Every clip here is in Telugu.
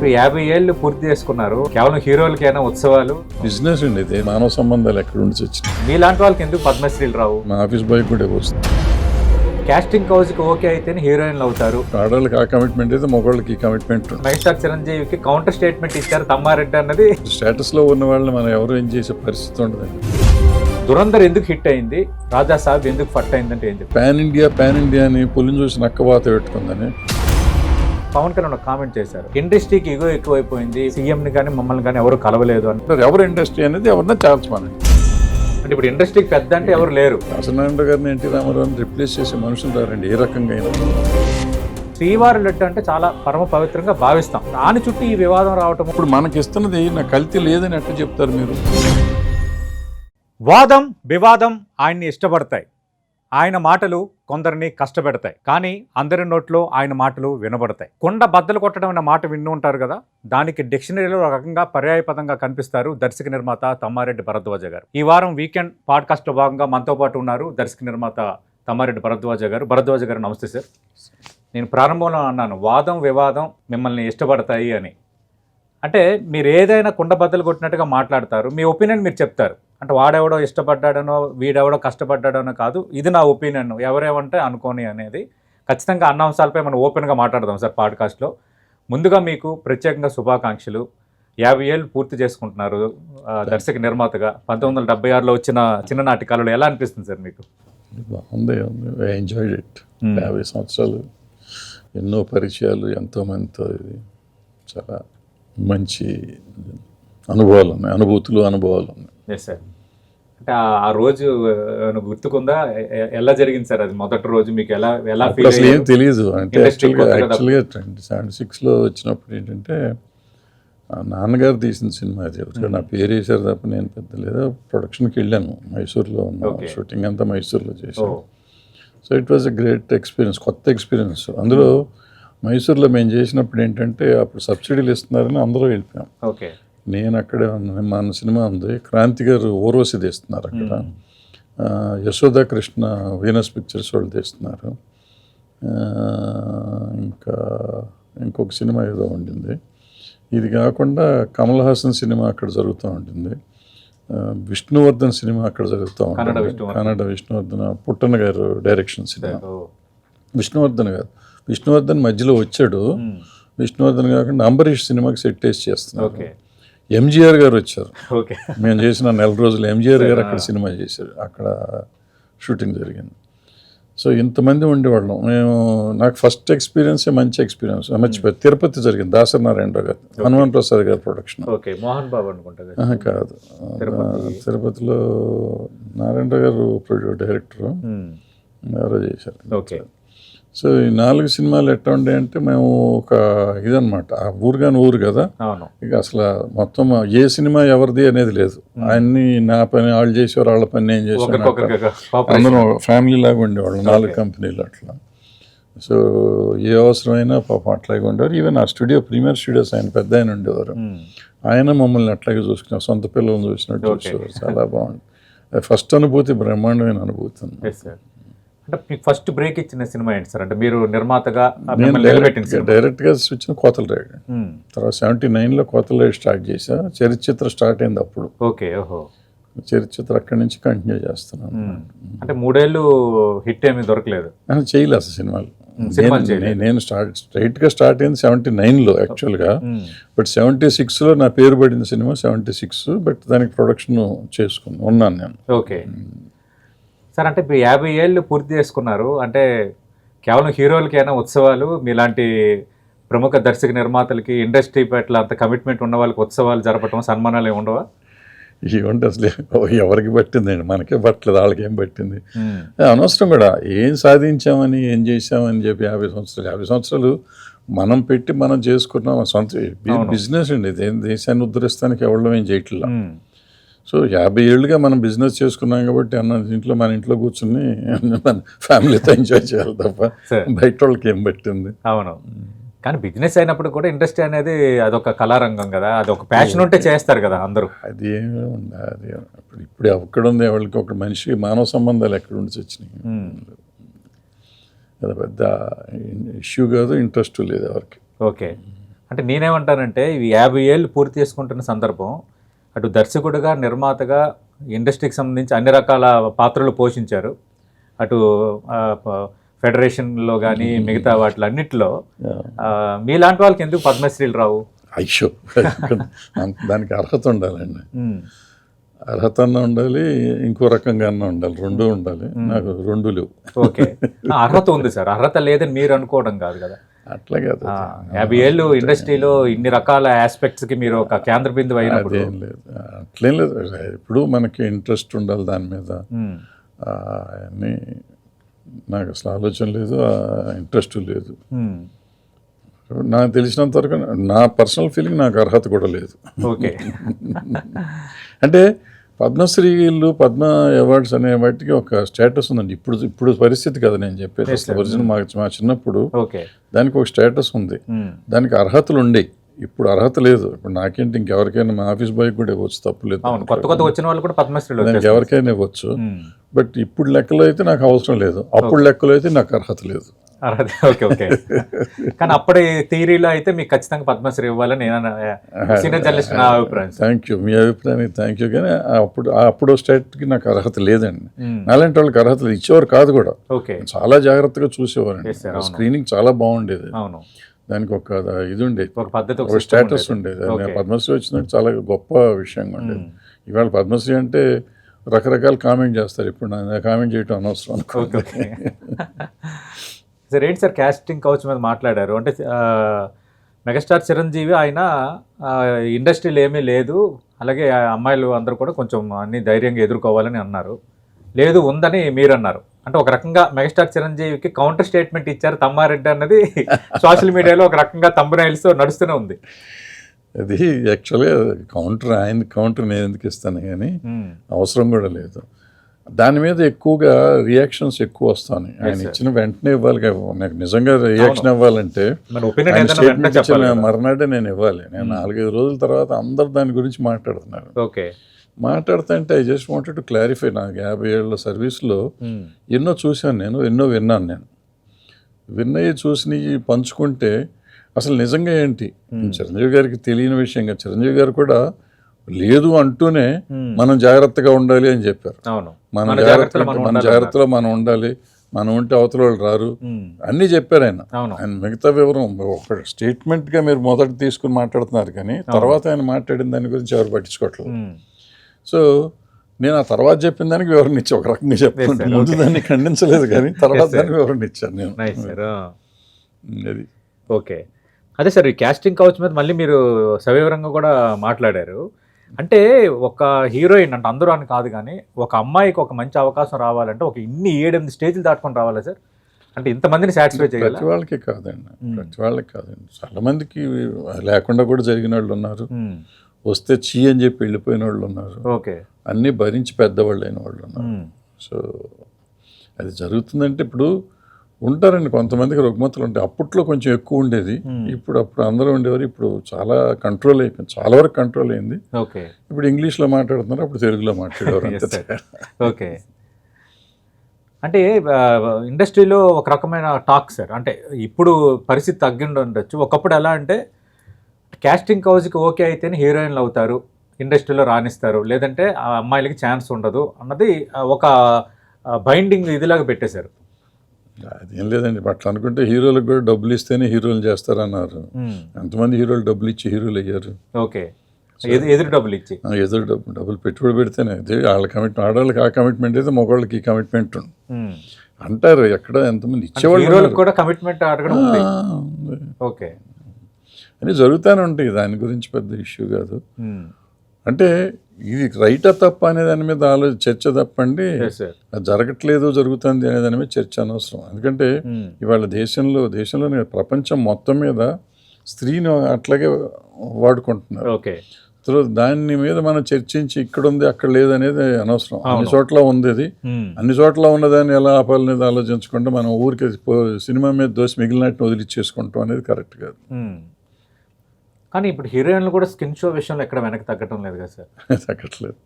ఇప్పుడు 50 ఏళ్ళు పూర్తి చేసుకున్నారు, కేవలం హీరోలకైనా ఉత్సవాలు? బిజినెస్ అండి ఇది, మానవ సంబంధాలు ఎక్కడ నుంచి వచ్చినాయి. మీలాంటి వాళ్ళకి ఎందుకు పద్మశ్రీలు రావు? మా ఆఫీస్ బాయ్ కూడా వస్తుంది. కాస్టింగ్ కౌజ్కి ఓకే అయితేనే హీరోయిన్లు అవుతారు. ఆడవాళ్ళకి ఆ కమిట్మెంట్ అయితే మగవాళ్ళకి ఈ కమిట్మెంట్. మెగాస్టార్ చిరంజీవికి కౌంటర్ స్టేట్మెంట్ ఇచ్చారు తమ్మారెడ్డి అన్నది. స్టేటస్ లో ఉన్న వాళ్ళని మనం ఎవరు ఏం చేసే పరిస్థితి ఉండదండి. దురంధర్ ఎందుకు హిట్ అయింది, రాజా సాబ్ ఎందుకు ఫట్ అయిందంటే ఏం చెప్తారు? పాన్ ఇండియా అని పులిని చూసి నక్కవాత పెట్టుకుందని పవన్ కళ్యాణ్ ఒక కామెంట్ చేశారు, ఇండస్ట్రీకి ఇగో ఎక్కువైపోయింది, సీఎంని కానీ మమ్మల్ని కానీ ఎవరు కలవలేదు అని. ఎవరు ఇండస్ట్రీ అనేది ఎవరన్నా చాల్చమనండి. అంటే ఇప్పుడు ఇండస్ట్రీకి పెద్ద అంటే ఎవరు లేరు. అసనారాయణ గారిని ఎన్టీ రామారావుని రిప్లేస్ చేసే మనుషులు రారండి ఏ రకంగా అయినా. శ్రీవారి లడ్డు అంటే చాలా పరమ పవిత్రంగా భావిస్తాం, దాని చుట్టూ ఈ వివాదం రావటం. ఇప్పుడు మనకి ఇస్తున్నది నా కల్తీ లేదని ఎట్లా చెప్తారు మీరు? వాదం వివాదం ఆయన్ని ఇష్టపడతాయి, ఆయన మాటలు కొందరిని కష్టపెడతాయి, కానీ అందరి నోట్లో ఆయన మాటలు వినబడతాయి. కొండ బద్దలు కొట్టడం అనే మాట విన్ను ఉంటారు కదా, దానికి డిక్షనరీలో ఒక రకంగా పర్యాయపదంగా కనిపిస్తారు దర్శక నిర్మాత తమ్మారెడ్డి భరద్వాజ గారు. ఈ వారం వీకెండ్ పాడ్కాస్ట్లో భాగంగా మనతో పాటు ఉన్నారు దర్శక నిర్మాత తమ్మారెడ్డి భరద్వాజ గారు. భరద్వాజ గారు నమస్తే సార్. నేను ప్రారంభంలో అన్నాను వాదం వివాదం మిమ్మల్ని ఇష్టపడతాయి అని. అంటే మీరు ఏదైనా కుండ బద్దలు కొట్టినట్టుగా మాట్లాడతారు, మీ ఒపీనియన్ మీరు చెప్తారు. అంటే వాడెవడో ఇష్టపడ్డాడనో వీడెవడో కష్టపడ్డాడనో కాదు, ఇది నా ఒపీనియన్, ఎవరేమంటే అనుకోని అనేది. ఖచ్చితంగా అన్న అంశాలపై మనం ఓపెన్గా మాట్లాడదాం సార్ పాడ్కాస్ట్లో. ముందుగా మీకు ప్రత్యేకంగా శుభాకాంక్షలు. 50 ఏళ్ళు పూర్తి చేసుకుంటున్నారు దర్శక నిర్మాతగా. 1976లో వచ్చిన చిన్ననాటి కళలు ఎలా అనిపిస్తుంది సార్ మీకు? బాగుంది, ఎంజాయ్డ్ ఇట్. 50 సంవత్సరాలు, ఎన్నో పరిచయాలు, ఎంతోమందితో ఇది చాలా మంచి అనుభవాలు ఉన్నాయి, అనుభవాలు ఉన్నాయి. Yes sir. అంటే ఆ రోజు గుర్తుకుందా, ఎలా జరిగింది సార్ అది? మొదటి రోజు మీకు ఎలా ఫీల్? అసలు ఏం తెలియదు. అంటే యాక్చువల్గా 76లో వచ్చినప్పుడు ఏంటంటే నాన్నగారు తీసిన సినిమా అది. నా పేరు వేసారు తప్ప నేను పెద్ద లేదా ప్రొడక్షన్కి వెళ్ళాను. మైసూర్లో ఉన్న షూటింగ్ అంతా మైసూర్లో చేశాను. So it was a great experience, కొత్త ఎక్స్పీరియన్స్. అందులో మైసూర్లో మేము చేసినప్పుడు ఏంటంటే అప్పుడు సబ్సిడీలు ఇస్తున్నారని అందరూ వెళ్ళిపోయాం. ఓకే. నేను అక్కడే ఉన్నాను. మన సినిమా ఉంది, క్రాంతి గారు ఓర్వశి తీస్తున్నారు అక్కడ, యశోదా కృష్ణ వీనస్ పిక్చర్స్ వాళ్ళు తీస్తున్నారు, ఇంకా ఇంకొక సినిమా ఏదో ఉండింది. ఇది కాకుండా కమల్ హాసన్ సినిమా అక్కడ జరుగుతూ ఉంటుంది, విష్ణువర్ధన్ సినిమా అక్కడ జరుగుతూ ఉంటుంది, కన్నడ విష్ణువర్ధన్, పుట్టన్న గారు డైరెక్షన్ సినిమా. విష్ణువర్ధన్ మధ్యలో వచ్చాడు. విష్ణువర్ధన్ కాకుండా అంబరీష్ సినిమాకి సెట్ వేసి చేస్తున్నారు. ఎంజీఆర్ గారు వచ్చారు. మేము చేసిన 4 రోజులు ఎంజీఆర్ గారు అక్కడ సినిమా చేశారు, అక్కడ షూటింగ్ జరిగింది. సో ఇంతమంది ఉండేవాళ్ళం మేము. నాకు ఫస్ట్ ఎక్స్పీరియన్సే మంచి ఎక్స్పీరియన్స్. మర్చిపోయి తిరుపతి జరిగింది, దాసరి నారాయణరావు గారు, హనుమాన్ ప్రసాద్ గారి ప్రొడక్షన్. మోహన్ బాబు అనుకుంటా కాదు, తిరుపతిలో నారాయణరావు గారు డైరెక్టర్ ఎవరో చేశారు. ఓకే. సో ఈ 4 సినిమాలు ఎట్లా ఉండే అంటే మేము ఒక ఇదనమాట, ఆ ఊరుగాని ఊరు కదా, ఇక అసలు మొత్తం ఏ సినిమా ఎవరిది అనేది లేదు. ఆయన్ని నా పని వాళ్ళు చేసేవారు, వాళ్ళ పని నేను చేసేవారు, అందరం ఫ్యామిలీ లాగా ఉండేవాళ్ళు, 4 కంపెనీలు అట్లా. సో ఏ అవసరమైనా పాపం అట్లాగే ఉండేవారు. ఈవెన్ ఆ ప్రీమియర్ స్టూడియోస్ ఆయన పెద్ద ఆయన ఉండేవారు, ఆయన మమ్మల్ని అట్లాగే చూసుకున్నారు, సొంత పిల్లలను చూసినట్టు చూసేవారు. చాలా బాగుంది. ఫస్ట్ అనుభూతి బ్రహ్మాండమైన అనుభూతి. అంటే మీకు ఫస్ట్ బ్రేక్ ఇచ్చిన సినిమా ఏంటి సార్? అంటే మీరు నిర్మాతగా డైరెక్ట్గా వచ్చిన కోతల రైడ్, తర్వాత 79లో కోతల రైడ్ స్టార్ట్ చేశా. చరిత్ర స్టార్ట్ అయింది అప్పుడు. ఓకే. ఓహో. చరిత్ర అక్కడి నుంచి కంటిన్యూ చేస్తున్నాను. అంటే 3 ఏళ్ళు హిట్ ఏమీ దొరకలేదు, చేయలేదు అసలు సినిమాలు. నేను స్ట్రైట్గా స్టార్ట్ అయింది 79లో యాక్చువల్గా, బట్ 76లో నా పేరు పడిన సినిమా 76, బట్ దానికి ప్రొడక్షన్ ఉన్నాను నేను. Okay sir. అంటే ఇప్పుడు 50 ఏళ్ళు పూర్తి చేసుకున్నారు, అంటే కేవలం హీరోలకైనా ఉత్సవాలు, మీలాంటి ప్రముఖ దర్శక నిర్మాతలకి ఇండస్ట్రీ పట్ల అంత కమిట్మెంట్ ఉన్న వాళ్ళకి ఉత్సవాలు జరపటం, సన్మానాలు ఏమి ఉండవా? ఇవంటే అసలు ఎవరికి పట్టిందండి, మనకే పట్టలేదు, వాళ్ళకి ఏం పట్టింది అనవసరం కూడా. ఏం సాధించామని ఏం చేసామని చెప్పి 50 సంవత్సరాలు మనం పెట్టి మనం చేసుకున్నాం. సొంత బిజినెస్ అండి, దేశాన్ని ఉద్ధరిస్తానికి ఎవరు ఏం చేయట్లేదు. సో 50 ఏళ్ళుగా మనం బిజినెస్ చేసుకున్నాం కాబట్టి ఇంట్లో మన ఇంట్లో కూర్చుని మన ఫ్యామిలీతో ఎంజాయ్ చేయాలి తప్ప బయట వాళ్ళకి ఏం పట్టింది. అవును, కానీ బిజినెస్ అయినప్పుడు కూడా ఇండస్ట్రీ అనేది అదొక కళారంగం కదా, అదొక ప్యాషన్ ఉంటే చేస్తారు కదా అందరూ. అది ఏమి ఉంది, అది ఇప్పుడు ఎక్కడ ఉంది, వాళ్ళకి ఒక మనిషి మానవ సంబంధాలు ఎక్కడ ఉండి వచ్చినాయి. అది పెద్ద ఇష్యూ కాదు, ఇంట్రెస్ట్ లేదు ఎవరికి. ఓకే. అంటే నేనేమంటానంటే ఇవి 50 ఏళ్ళు పూర్తి చేసుకుంటున్న సందర్భం, అటు దర్శకుడిగా, నిర్మాతగా, ఇండస్ట్రీకి సంబంధించి అన్ని రకాల పాత్రలు పోషించారు. అటు ఫెడరేషన్లో కానీ మిగతా వాటిలో అన్నింటిలో మీలాంటి వాళ్ళకి ఎందుకు పద్మశ్రీలు రావు? అయ్యో, దానికి అర్హత ఉండాలండి. అర్హత అన్న ఉండాలి, ఇంకో రకంగా అన్న ఉండాలి, రెండు ఉండాలి. నాకు రెండు లేవు. ఓకే, అర్హత ఉంది సార్, అర్హత లేదని మీరు అనుకోవడం కాదు కదా. అట్లా కాదు, 50 ఏళ్ళు ఇండస్ట్రీలో ఇన్ని రకాల ఆస్పెక్ట్స్కి మీరు ఒక కేంద్ర బిందువు అయినప్పుడు. అదేం లేదు, అట్లేం లేదు. ఇప్పుడు మనకి ఇంట్రెస్ట్ ఉండాలి దాని మీద. అన్నీ నాకు అసలు ఆలోచన లేదు, ఇంట్రెస్ట్ లేదు. నాకు తెలిసినంత వరకు నా పర్సనల్ ఫీలింగ్ నాకు అర్హత కూడా లేదు. ఓకే. అంటే పద్మశ్రీలు, పద్మ అవార్డ్స్ అనే వాటికి ఒక స్టేటస్ ఉందండి. ఇప్పుడు పరిస్థితి కదా నేను చెప్పేది. అసలు ఒరిజినల్ మా చిన్నప్పుడు దానికి ఒక స్టేటస్ ఉంది, దానికి అర్హతలు ఉండేవి. ఇప్పుడు అర్హత లేదు. ఇప్పుడు నాకేంటి, ఇంకెవరికైనా మా ఆఫీస్ బాయ్ కూడా ఇవ్వచ్చు, తప్పు లేదు. కొత్త వచ్చిన వాళ్ళు కూడా పద్మశ్రీలు దానికి ఎవరికైనా ఇవ్వచ్చు. బట్ ఇప్పుడు లెక్కలో అయితే నాకు అవసరం లేదు, అప్పుడు లెక్కలో అయితే నాకు అర్హత లేదు. Okay okay. కానీ అప్పటి థియరీలో అయితే మీకు ఖచ్చితంగా పద్మశ్రీ ఇవ్వాలని సీనియర్ జర్నలిస్ట్ నా అభిప్రాయం. థ్యాంక్ యూ, మీ అభిప్రాయానికి థ్యాంక్ యూ. కానీ అప్పుడు స్టేట్కి నాకు అర్హత లేదండి. నాలాంటి వాళ్ళకి అర్హతలు ఇచ్చేవారు కాదు కూడా. చాలా జాగ్రత్తగా చూసేవారండి. స్క్రీనింగ్ చాలా బాగుండేది, దానికి ఒక ఇది ఉండేది, ఒక స్టేటస్ ఉండేది. పద్మశ్రీ వచ్చినట్టు చాలా గొప్ప విషయంగా ఉండేది. ఇవాళ పద్మశ్రీ అంటే రకరకాల కామెంట్ చేస్తారు. ఇప్పుడు నా కామెంట్ చేయటం అనవసరం అనుకో. సార్ ఏంటి సార్ క్యాస్టింగ్ కౌచ్ మీద మాట్లాడారు అంటే, మెగాస్టార్ చిరంజీవి ఆయన ఇండస్ట్రీలో ఏమీ లేదు, అలాగే అమ్మాయిలు అందరూ కూడా కొంచెం అన్ని ధైర్యంగా ఎదుర్కోవాలని అన్నారు. లేదు, ఉందని మీరు అన్నారు. అంటే ఒక రకంగా మెగాస్టార్ చిరంజీవికి కౌంటర్ స్టేట్మెంట్ ఇచ్చారు తమ్మారెడ్డి అన్నది సోషల్ మీడియాలో ఒక రకంగా థంబ్నైల్స్ నడుస్తూనే ఉంది. అది యాక్చువల్గా కౌంటర్ నేను ఎందుకు ఇస్తాను, కానీ అవసరం కూడా లేదు. దాని మీద ఎక్కువగా రియాక్షన్స్ ఎక్కువ వస్తాయి. ఆయన ఇచ్చిన వెంటనే ఇవ్వాలి. నాకు నిజంగా రియాక్షన్ ఇవ్వాలంటే స్టేట్మెంట్ ఇచ్చిన మర్నాడే నేను ఇవ్వాలి. నేను 4-5 రోజుల తర్వాత అందరు దాని గురించి మాట్లాడుతున్నారు. మాట్లాడుతుంటే I just wanted to clarify. నాకు 50 ఏళ్ళ సర్వీస్లో ఎన్నో చూశాను నేను, ఎన్నో విన్నాను నేను. విన్నవి చూసినవి పంచుకుంటే అసలు నిజంగా ఏంటి చిరంజీవి గారికి తెలియని విషయంగా, చిరంజీవి గారు కూడా లేదు అంటూనే మనం జాగ్రత్తగా ఉండాలి అని చెప్పారు. మన జాగ్రత్తలో మనం ఉండాలి, మనం ఉంటే అవతల వాళ్ళు రారు అన్నీ చెప్పారు ఆయన. మిగతా వివరం ఒక స్టేట్మెంట్గా మీరు మొదట తీసుకుని మాట్లాడుతున్నారు, కానీ తర్వాత ఆయన మాట్లాడిన దాని గురించి ఎవరు పట్టించుకోవట్లేదు. సో నేను ఆ తర్వాత చెప్పిన దానికి వివరణ ఇచ్చి ఒక రకంగా చెప్పాను. ముందు దాన్ని ఖండించలేదు, కానీ తర్వాత దానికి వివరణ ఇచ్చాను నేను. అది ఓకే. అదే సార్, ఈ క్యాస్టింగ్ కౌచ్ మీద మళ్ళీ మీరు సవివరంగా కూడా మాట్లాడారు. అంటే ఒక హీరోయిన్ అంటే అందరూ అని కాదు, కానీ ఒక అమ్మాయికి ఒక మంచి అవకాశం రావాలంటే ఒక 7-8 స్టేజ్లు దాటుకొని రావాలా సార్? అంటే ఇంతమందిని సాటిస్ఫై చేయాలి? ప్రతి వాళ్ళకి కాదండి, ప్రతి వాళ్ళకి కాదండి. చాలా మందికి లేకుండా కూడా జరిగిన వాళ్ళు ఉన్నారు, వస్తే చీ అని చెప్పి వెళ్ళిపోయిన వాళ్ళు ఉన్నారు, అన్నీ భరించి పెద్దవాళ్ళు అయిన వాళ్ళు ఉన్నారు. సో అది జరుగుతుందంటే ఇప్పుడు ఉంటారండి కొంతమందికి రుగ్మతలు ఉంటాయి. అప్పట్లో కొంచెం ఎక్కువ ఉండేది, అప్పుడు అందరూ ఉండేవారు. ఇప్పుడు చాలా కంట్రోల్ అయిపోయింది, చాలా వరకు కంట్రోల్ అయింది. ఇప్పుడు ఇంగ్లీష్లో మాట్లాడుతున్నారు, అప్పుడు తెలుగులో మాట్లాడేవారు. ఓకే. అంటే ఇండస్ట్రీలో ఒక రకమైన టాక్ సార్, అంటే ఇప్పుడు పరిస్థితి తగ్గిండి ఉండొచ్చు. ఒకప్పుడు ఎలా అంటే క్యాస్టింగ్ కౌజ్కి ఓకే అయితేనే హీరోయిన్లు అవుతారు, ఇండస్ట్రీలో రాణిస్తారు, లేదంటే ఆ అమ్మాయిలకి ఛాన్స్ ఉండదు అన్నది ఒక బైండింగ్ ఇదిలాగా పెట్టేశారు. అదేం లేదండి, అట్లా అనుకుంటే హీరోలకు కూడా డబ్బులు ఇస్తేనే హీరోలు చేస్తారన్నారు. ఎంతమంది హీరోలు డబ్బులు ఇచ్చి హీరోలు అయ్యారు? ఎదురు డబ్బులు పెట్టుబడి పెడితేనే అదే వాళ్ళ కమిట్మెంట్. ఆడవాళ్ళకి ఆ కమిట్మెంట్ అయితే మగవాళ్ళకి ఈ కమిట్మెంట్ అంటారు. ఎక్కడ ఎంతమంది ఇచ్చేవాళ్ళు కూడా కమిట్మెంట్ అడగడం అని జరుగుతూనే ఉంటాయి. దాని గురించి పెద్ద ఇష్యూ కాదు. అంటే ఇది రైటా తప్ప అనే దాని మీద చర్చ తప్పండి. అది జరగట్లేదు జరుగుతుంది అనే దాని మీద చర్చ అనవసరం. ఎందుకంటే ఇవాళ దేశంలోనే ప్రపంచం మొత్తం మీద స్త్రీని అట్లాగే వాడుకుంటున్నారు. తర్వాత దాని మీద మనం చర్చించి ఇక్కడ ఉంది అక్కడ లేదనేది అనవసరం. అన్ని చోట్ల ఉంది, అది అన్ని చోట్ల ఉన్నదాన్ని ఎలా ఆపాలనేది ఆలోచించకుండా మనం ఊరికి సినిమా మీద దోసి మిగిలినట్టు వదిలిచ్చేసుకుంటాం అనేది కరెక్ట్ కాదు. కానీ ఇప్పుడు హీరోయిన్లు కూడా స్కిన్ షో విషయంలో ఎక్కడ వెనక్కి తగ్గటం లేదు కదా సార్? తగ్గట్లేదు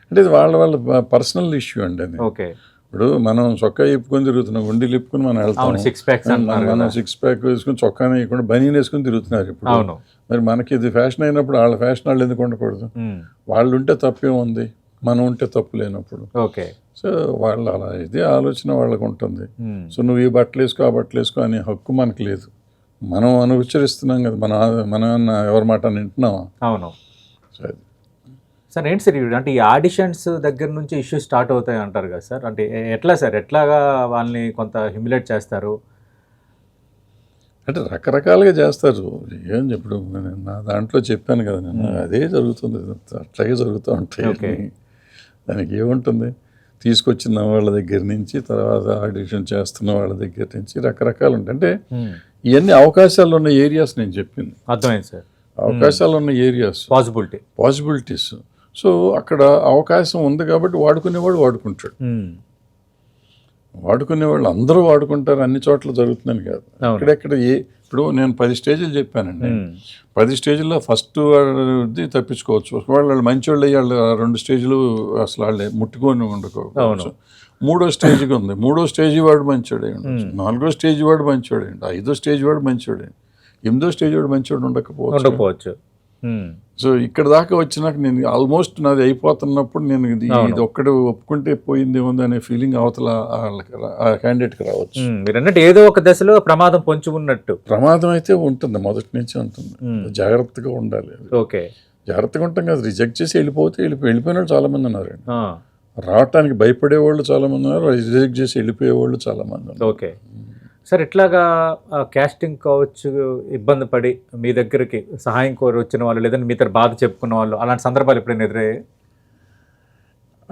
అంటే ఇది వాళ్ళ పర్సనల్ ఇష్యూ అండి అది. ఇప్పుడు మనం చొక్కా ఇప్పుకొని తిరుగుతున్నాం, గుండీలు ఇప్పుకొని మనం వెళ్తాం, సిక్స్ ప్యాక్స్ మనం సిక్స్ ప్యాక్ వేసుకుని చొక్కా వేయకుండా బనీన్ వేసుకుని తిరుగుతున్నారు ఇప్పుడు. అవును. మరి మనకి ఇది ఫ్యాషన్ అయినప్పుడు వాళ్ళ ఫ్యాషన్ వాళ్ళు ఎందుకు ఉండకూడదు? వాళ్ళు ఉంటే తప్పే ఉంది, మనం ఉంటే తప్పు లేనప్పుడు. ఓకే. సో వాళ్ళు అలా ఇదే ఆలోచన వాళ్ళకు ఉంటుంది. సో నువ్వు ఈ బట్టలు వేసుకో ఆ బట్టలు వేసుకో అనే హక్కు మనకు లేదు. మనం అనుచరిస్తున్నాం కదా, మనం ఎవరి మాట వింటున్నామా? అవును. సార్ ఏంటి సార్ అంటే ఈ ఆడిషన్స్ దగ్గర నుంచి ఇష్యూస్ స్టార్ట్ అవుతాయి అంటారు కదా సార్, అంటే ఎట్లా సార్, ఎట్లాగా వాళ్ళని కొంత హ్యూమిలేట్ చేస్తారు? అంటే రకరకాలుగా చేస్తారు. ఏం ఇప్పుడు నా దాంట్లో చెప్పాను కదా నేను, అదే జరుగుతుంది, అట్లాగే జరుగుతూ ఉంటాయి. దానికి ఏముంటుంది, తీసుకొచ్చిన వాళ్ళ దగ్గర నుంచి తర్వాత ఆడిషన్ చేస్తున్న వాళ్ళ దగ్గర నుంచి రకరకాలు ఉంటాయి. అంటే ఇవన్నీ అవకాశాలు ఉన్న ఏరియాస్ నేను చెప్పింది. అర్థమైంది సార్. అవకాశాలు ఉన్న ఏరియాస్, పాసిబిలిటీస్. సో అక్కడ అవకాశం ఉంది కాబట్టి వాడుకునేవాడు వాడుకుంటాడు. వాడుకునేవాళ్ళు అందరూ వాడుకుంటారు, అన్ని చోట్ల జరుగుతుందని కాదు. ఇక్కడెక్కడ ఇప్పుడు నేను 10 స్టేజీలు చెప్పానండి. 10 స్టేజ్లో ఫస్ట్ వాడిది తప్పించుకోవచ్చు, వాళ్ళు మంచివాళ్ళు అయ్యి వాళ్ళు 2 స్టేజ్లు అసలు వాళ్ళే ముట్టుకొని ఉండకపోవచ్చు. 3వ స్టేజ్కి ఉంది, 3వ స్టేజ్ వాడు మంచివాడే ఉండొచ్చు, 4వ స్టేజ్ వాడు మంచివాడే, 5వ స్టేజ్ వాడు మంచివాడే, 8వ స్టేజ్ వాడు మంచివాడు ఉండకపోవచ్చు. సో ఇక్కడ దాకా వచ్చినాక నేను ఆల్మోస్ట్ నాది అయిపోతున్నప్పుడు నేను ఇది ఒక్కడే ఒప్పుకుంటే పోయింది ఉంది అనే ఫీలింగ్ అవతల ఆ క్యాండిడేట్కి రావచ్చు. మీరన్నట్టు ఏదో ఒక దశలో ప్రమాదం పొంచి ఉన్నట్టు. ప్రమాదం అయితే ఉంటుంది, మొదటి నుంచి ఉంటుంది. జాగ్రత్తగా ఉండాలి. ఓకే, జాగ్రత్తగా ఉంటాం కదా. రిజెక్ట్ చేసి వెళ్ళిపోయిన వాళ్ళు చాలా మంది ఉన్నారు. రావటానికి భయపడే వాళ్ళు చాలా మంది ఉన్నారు, రిజెక్ట్ చేసి వెళ్ళిపోయే వాళ్ళు చాలా మంది ఉన్నారు. ఓకే సార్, ఇట్లాగా క్యాస్టింగ్ కావచ్చు ఇబ్బంది పడి మీ దగ్గరికి సహాయం కోరి వచ్చిన వాళ్ళు, లేదంటే మీ బాధ చెప్పుకున్న వాళ్ళు, అలాంటి సందర్భాలు ఎప్పుడైనా ఎదురయ్యాయి?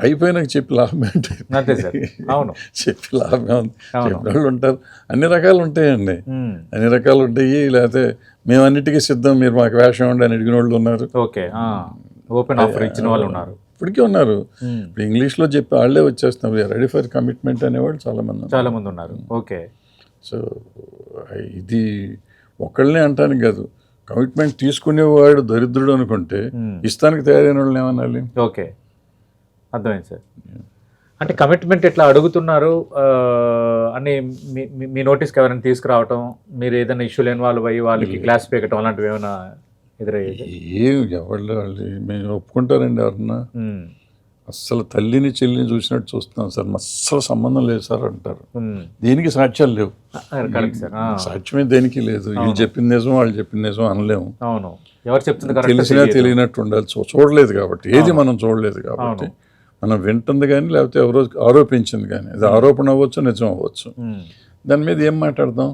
అయిపోయినాక చెప్పి లాభం ఏంటి? అంతే సార్. అవును, చెప్పి లాభం ఉంది. చెప్పిన వాళ్ళు ఉంటారు, అన్ని రకాలు ఉంటాయండి, అన్ని రకాలు ఉంటాయి. లేకపోతే మేము అన్నిటికీ సిద్ధం, మీరు మాకు వేషం ఉండి అని అడిగిన వాళ్ళు ఉన్నారు. ఓకే, ఓపెన్ ఆఫర్ ఇచ్చిన వాళ్ళు ఉన్నారు, ఇప్పటికీ ఉన్నారు. ఇప్పుడు ఇంగ్లీష్లో చెప్పి వాళ్ళే వచ్చేస్తున్నాం, రెడీ ఫర్ కమిట్మెంట్ అనేవాళ్ళు చాలా మంది ఉన్నారు. ఓకే, సో ఇది ఒకళ్ళనే అంటానికి కాదు, కమిట్మెంట్ తీసుకునేవాడు దరిద్రుడు అనుకుంటే ఇస్తానికి తయారైన వాళ్ళని ఏమనాలి? ఓకే, అర్థమైంది సార్. అంటే కమిట్మెంట్ ఎట్లా అడుగుతున్నారు అని మీ నోటీస్కి ఎవరైనా తీసుకురావటం, మీరు ఏదైనా ఇష్యూ లేని వాళ్ళు పోయి వాళ్ళకి క్లాస్ పీకటం అలాంటివి ఏమైనా ఎదురయ్యాయి? ఎవరు మేము ఒప్పుకుంటారండి ఎవరన్నా? అస్సలు తల్లిని చెల్లిని చూసినట్టు చూస్తున్నాం సార్, అస్సలు సంబంధం లేదు సార్ అంటారు. దేనికి సాక్ష్యాలు లేవు, సాక్ష్యమే దేనికి లేదు. వీళ్ళు చెప్పింది నిజం, వాళ్ళు చెప్పింది నిజం అనలేము. ఎవరు చెప్తుంది తెలిసినా తెలియనట్టు ఉండాలి. చూడలేదు కాబట్టి, ఏది మనం చూడలేదు కాబట్టి మనం వింటుంది కానీ లేకపోతే ఎవరో ఆరోపించింది కానీ, అది ఆరోపణ అవ్వచ్చు, నిజం అవ్వచ్చు. దాని మీద ఏం మాట్లాడదాం?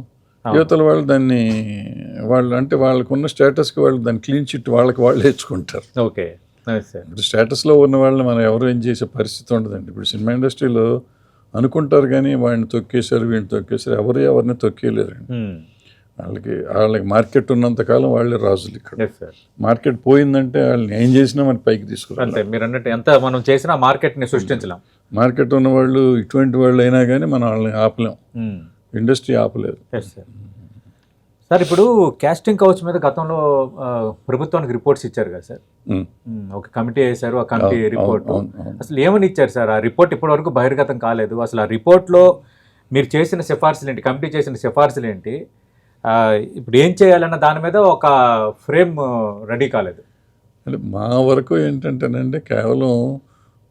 యువతల వాళ్ళు దాన్ని అంటే వాళ్ళకున్న స్టేటస్కి వాళ్ళు దాన్ని క్లీన్ చిట్ వాళ్ళకి వాళ్ళు నేర్చుకుంటారు. ఓకే, ఇప్పుడు స్టేటస్లో ఉన్న వాళ్ళని మనం ఎవరు ఏం చేసే పరిస్థితి ఉండదండి. ఇప్పుడు సినిమా ఇండస్ట్రీలో అనుకుంటారు కానీ వాడిని తొక్కేశారు, వీడిని తొక్కేశారు, ఎవరిని తొక్కేయలేరండి. వాళ్ళకి మార్కెట్ ఉన్నంతకాలం వాళ్ళే రాజులు. ఇక్కడ మార్కెట్ పోయిందంటే వాళ్ళని ఏం చేసినా మన పైకి తీసుకురావాలి. మీరు అన్నట్టు ఎంత మనం చేసినా మార్కెట్ని సృష్టించలేం. మార్కెట్ ఉన్న వాళ్ళు ఇటువంటి వాళ్ళు అయినా కానీ మనం వాళ్ళని ఆపలేం, ఇండస్ట్రీ ఆపలేదు. సార్, ఇప్పుడు కాస్టింగ్ కౌచ్ మీద గతంలో ప్రభుత్వానికి రిపోర్ట్స్ ఇచ్చారు కదా సార్, ఒక కమిటీ వేశారు, ఆ కమిటీ రిపోర్ట్ అసలు ఏమని ఇచ్చారు సార్? ఆ రిపోర్ట్ ఇప్పటివరకు బహిర్గతం కాలేదు. అసలు ఆ రిపోర్ట్లో మీరు చేసిన సిఫార్సులు ఏంటి, కమిటీ చేసిన సిఫార్సులు ఏంటి, ఇప్పుడు ఏం చేయాలన్న దాని మీద ఒక ఫ్రేమ్ రెడీ కాలేదు. అంటే మా వరకు ఏంటంటేనండి, కేవలం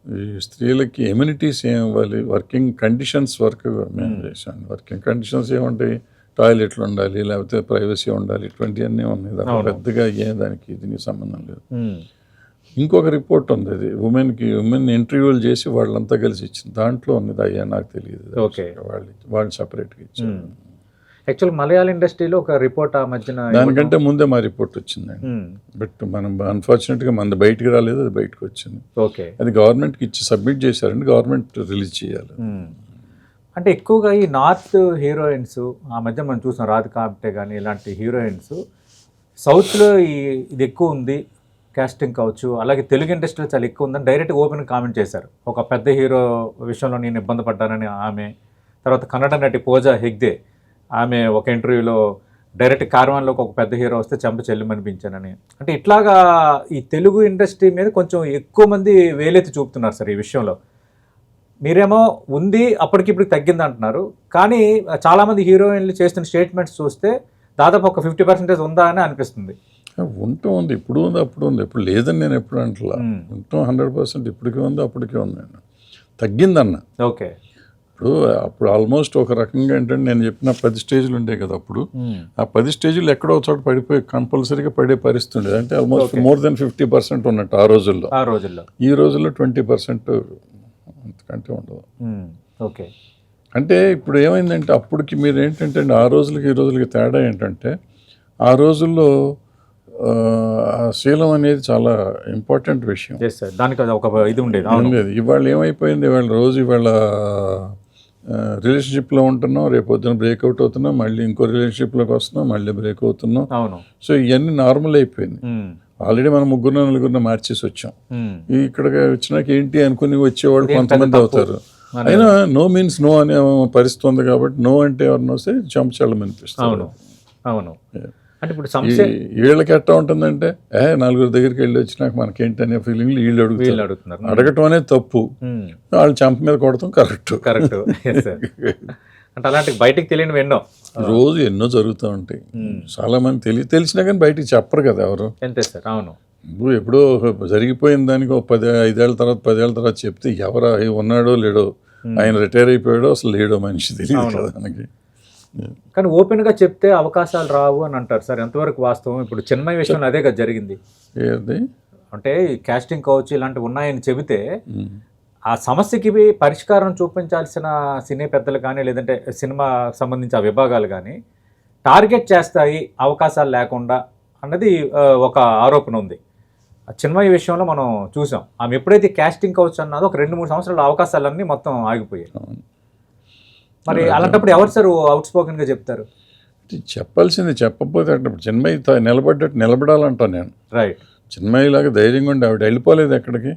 ఈ స్త్రీలకి ఎమ్యూనిటీస్ ఏం ఇవ్వాలి, వర్కింగ్ కండిషన్స్ మేము చేశాను. వర్కింగ్ కండిషన్స్ ఏముంటాయి, టాయిలెట్లు ఉండాలి, లేకపోతే ప్రైవసీ ఉండాలి, ఇటువంటివన్నీ ఉన్నాయి. పెద్దగా దానికి దీనికి సంబంధం లేదు. ఇంకొక రిపోర్ట్ ఉంది, అది ఉమెన్ ఇంటర్వ్యూలు చేసి వాళ్ళంతా కలిసి ఇచ్చింది, దాంట్లో ఉన్నది. అయ్యా నాకు తెలియదు. ఓకే, వాళ్ళు సపరేట్గా ఇచ్చారు. యాక్చువల్ మలయాళ ఇండస్ట్రీలో ఒక రిపోర్ట్ ఆ మధ్యన, దానికంటే ముందే మా రిపోర్ట్ వచ్చిందండి. బట్ మనం అన్ఫార్చునేట్గా మన బయటికి రాలేదు, అది బయటకు వచ్చింది. ఓకే, అది గవర్నమెంట్కి ఇచ్చి సబ్మిట్ చేశారండి, గవర్నమెంట్ రిలీజ్ చేయాలి. అంటే ఎక్కువగా ఈ నార్త్ హీరోయిన్స్ ఆ మధ్య మనం చూసాం, రాధికా ఆప్టే కానీ ఇలాంటి హీరోయిన్స్ సౌత్లో ఇది ఎక్కువ ఉంది కాస్టింగ్ కావచ్చు. అలాగే తెలుగు ఇండస్ట్రీలో చాలా ఎక్కువ ఉందని డైరెక్ట్గా ఓపెన్ కామెంట్ చేశారు. ఒక పెద్ద హీరో విషయంలో నేను ఇబ్బంది పడ్డానని ఆమె, తర్వాత కన్నడ నటి పూజా హెగ్డే, ఆమె ఒక ఇంటర్వ్యూలో డైరెక్ట్ కార్వాన్లోకి ఒక పెద్ద హీరో వస్తే చెంప చెల్లిమనిపించానని. అంటే ఇట్లాగా ఈ తెలుగు ఇండస్ట్రీ మీద కొంచెం ఎక్కువ మంది వేలెత్తి చూపుతున్నారు సార్ ఈ విషయంలో. మీరేమో ఉంది అప్పటికిప్పుడు తగ్గింది అంటున్నారు, కానీ చాలామంది హీరోయిన్లు చేస్తున్న స్టేట్మెంట్స్ చూస్తే దాదాపు ఒక 50% ఉందా అని అనిపిస్తుంది. ఉంటూ ఉంది, ఇప్పుడు ఉంది అప్పుడు ఉంది, ఇప్పుడు లేదని నేను ఎప్పుడు అంటలా. ఉంటాం 100% ఇప్పటికీ ఉంది అప్పటికే ఉంది. తగ్గిందన్న. ఓకే. ఇప్పుడు అప్పుడు ఆల్మోస్ట్ ఒక రకంగా ఏంటంటే నేను చెప్పిన 10 స్టేజ్లు ఉండే కదా అప్పుడు, ఆ 10 స్టేజ్లు ఎక్కడో చోట పడిపోయి కంపల్సరీగా పడే పరిస్థితి ఉండేది. అంటే ఆల్మోస్ట్ మోర్ దెన్ 50% ఉన్నట్టు ఆ రోజుల్లో. ఈ రోజుల్లో 20% అంతకంటే ఉండదు. ఓకే. అంటే ఇప్పుడు ఏమైందంటే అప్పటికి మీరు ఏంటంటే ఆ రోజులకి ఈ రోజులకి తేడా ఏంటంటే, ఆ రోజుల్లో శీలం అనేది చాలా ఇంపార్టెంట్ విషయం. దానికి ఒక ఇది ఉండేది. ఇవాళ ఏమైపోయింది, ఇవాళ రిలేషన్షిప్లో ఉంటున్నాం, రేపు పొద్దున బ్రేక్అవుట్ అవుతున్నాం, మళ్ళీ ఇంకో రిలేషన్షిప్లోకి వస్తున్నాం, మళ్ళీ బ్రేక్ అవుతున్నాం. సో ఇవన్నీ నార్మల్ అయిపోయింది. ఆల్రెడీ మనం 3-4 మార్చేసి వచ్చాం. ఇక్కడికి వచ్చినాక ఏంటి అనుకుని వచ్చేవాళ్ళు కొంతమంది అవుతారు. అయినా నో మీన్స్ నో అనే పరిస్థితి ఉంది కాబట్టి నో అంటే ఎవరిని వస్తే చంపచాలమనిపిస్తుంది. అంటే ఇప్పుడు వీళ్ళకి ఎట్టా ఉంటుందంటే 4 దగ్గరికి వెళ్ళి వచ్చినాక మనకేంటి అనే ఫీలింగ్ వీళ్ళు అడుగుతున్నారు. అడగటం అనేది తప్పు, వాళ్ళు చంప మీద కొడతాం కరెక్ట్. అంటే అలాంటి బయటికి తెలియని ఎన్నో రోజు ఎన్నో జరుగుతూ ఉంటాయి. చాలా మంది తెలిసినా కానీ బయటికి చెప్పరు కదా ఎవరు. అంతే సార్. అవును. నువ్వు ఎప్పుడో జరిగిపోయిన దానికి 5 ఏళ్ళ తర్వాత 10 ఏళ్ళ తర్వాత చెప్తే ఎవరు ఉన్నాడో లేడో, ఆయన రిటైర్ అయిపోయాడో అసలు లేడో మనిషి తెలియదు కదా మనకి. కానీ ఓపెన్గా చెప్తే అవకాశాలు రావు అని అంటారు సార్, ఎంతవరకు వాస్తవం? ఇప్పుడు చిన్మయ విషయంలో అదే కదా జరిగింది. అంటే కాస్టింగ్ కౌచ్ ఇలాంటివి ఉన్నాయని చెబితే ఆ సమస్యకి పరిష్కారం చూపించాల్సిన సినీ పెద్దలు కానీ లేదంటే సినిమా సంబంధించిన విభాగాలు కానీ టార్గెట్ చేస్తాయి అవకాశాలు లేకుండా అన్నది ఒక ఆరోపణ ఉంది. చిన్మయ విషయంలో మనం చూసాం, ఆమె ఎప్పుడైతే కాస్టింగ్ కౌచ్ అన్నదో ఒక 2-3 సంవత్సరాల అవకాశాలన్నీ మొత్తం ఆగిపోయాయి. మరి అలాంటప్పుడు ఎవరు సార్ అవుట్ స్పోకెన్గా చెప్తారు? చెప్పాల్సింది చెప్పకపోతే అంటే చిన్మయి నిలబడాలంటాను నేను. రైట్. చిన్మయి లాగా ధైర్యంగా ఉండి ఆవిడ వెళ్ళిపోలేదు ఎక్కడికి,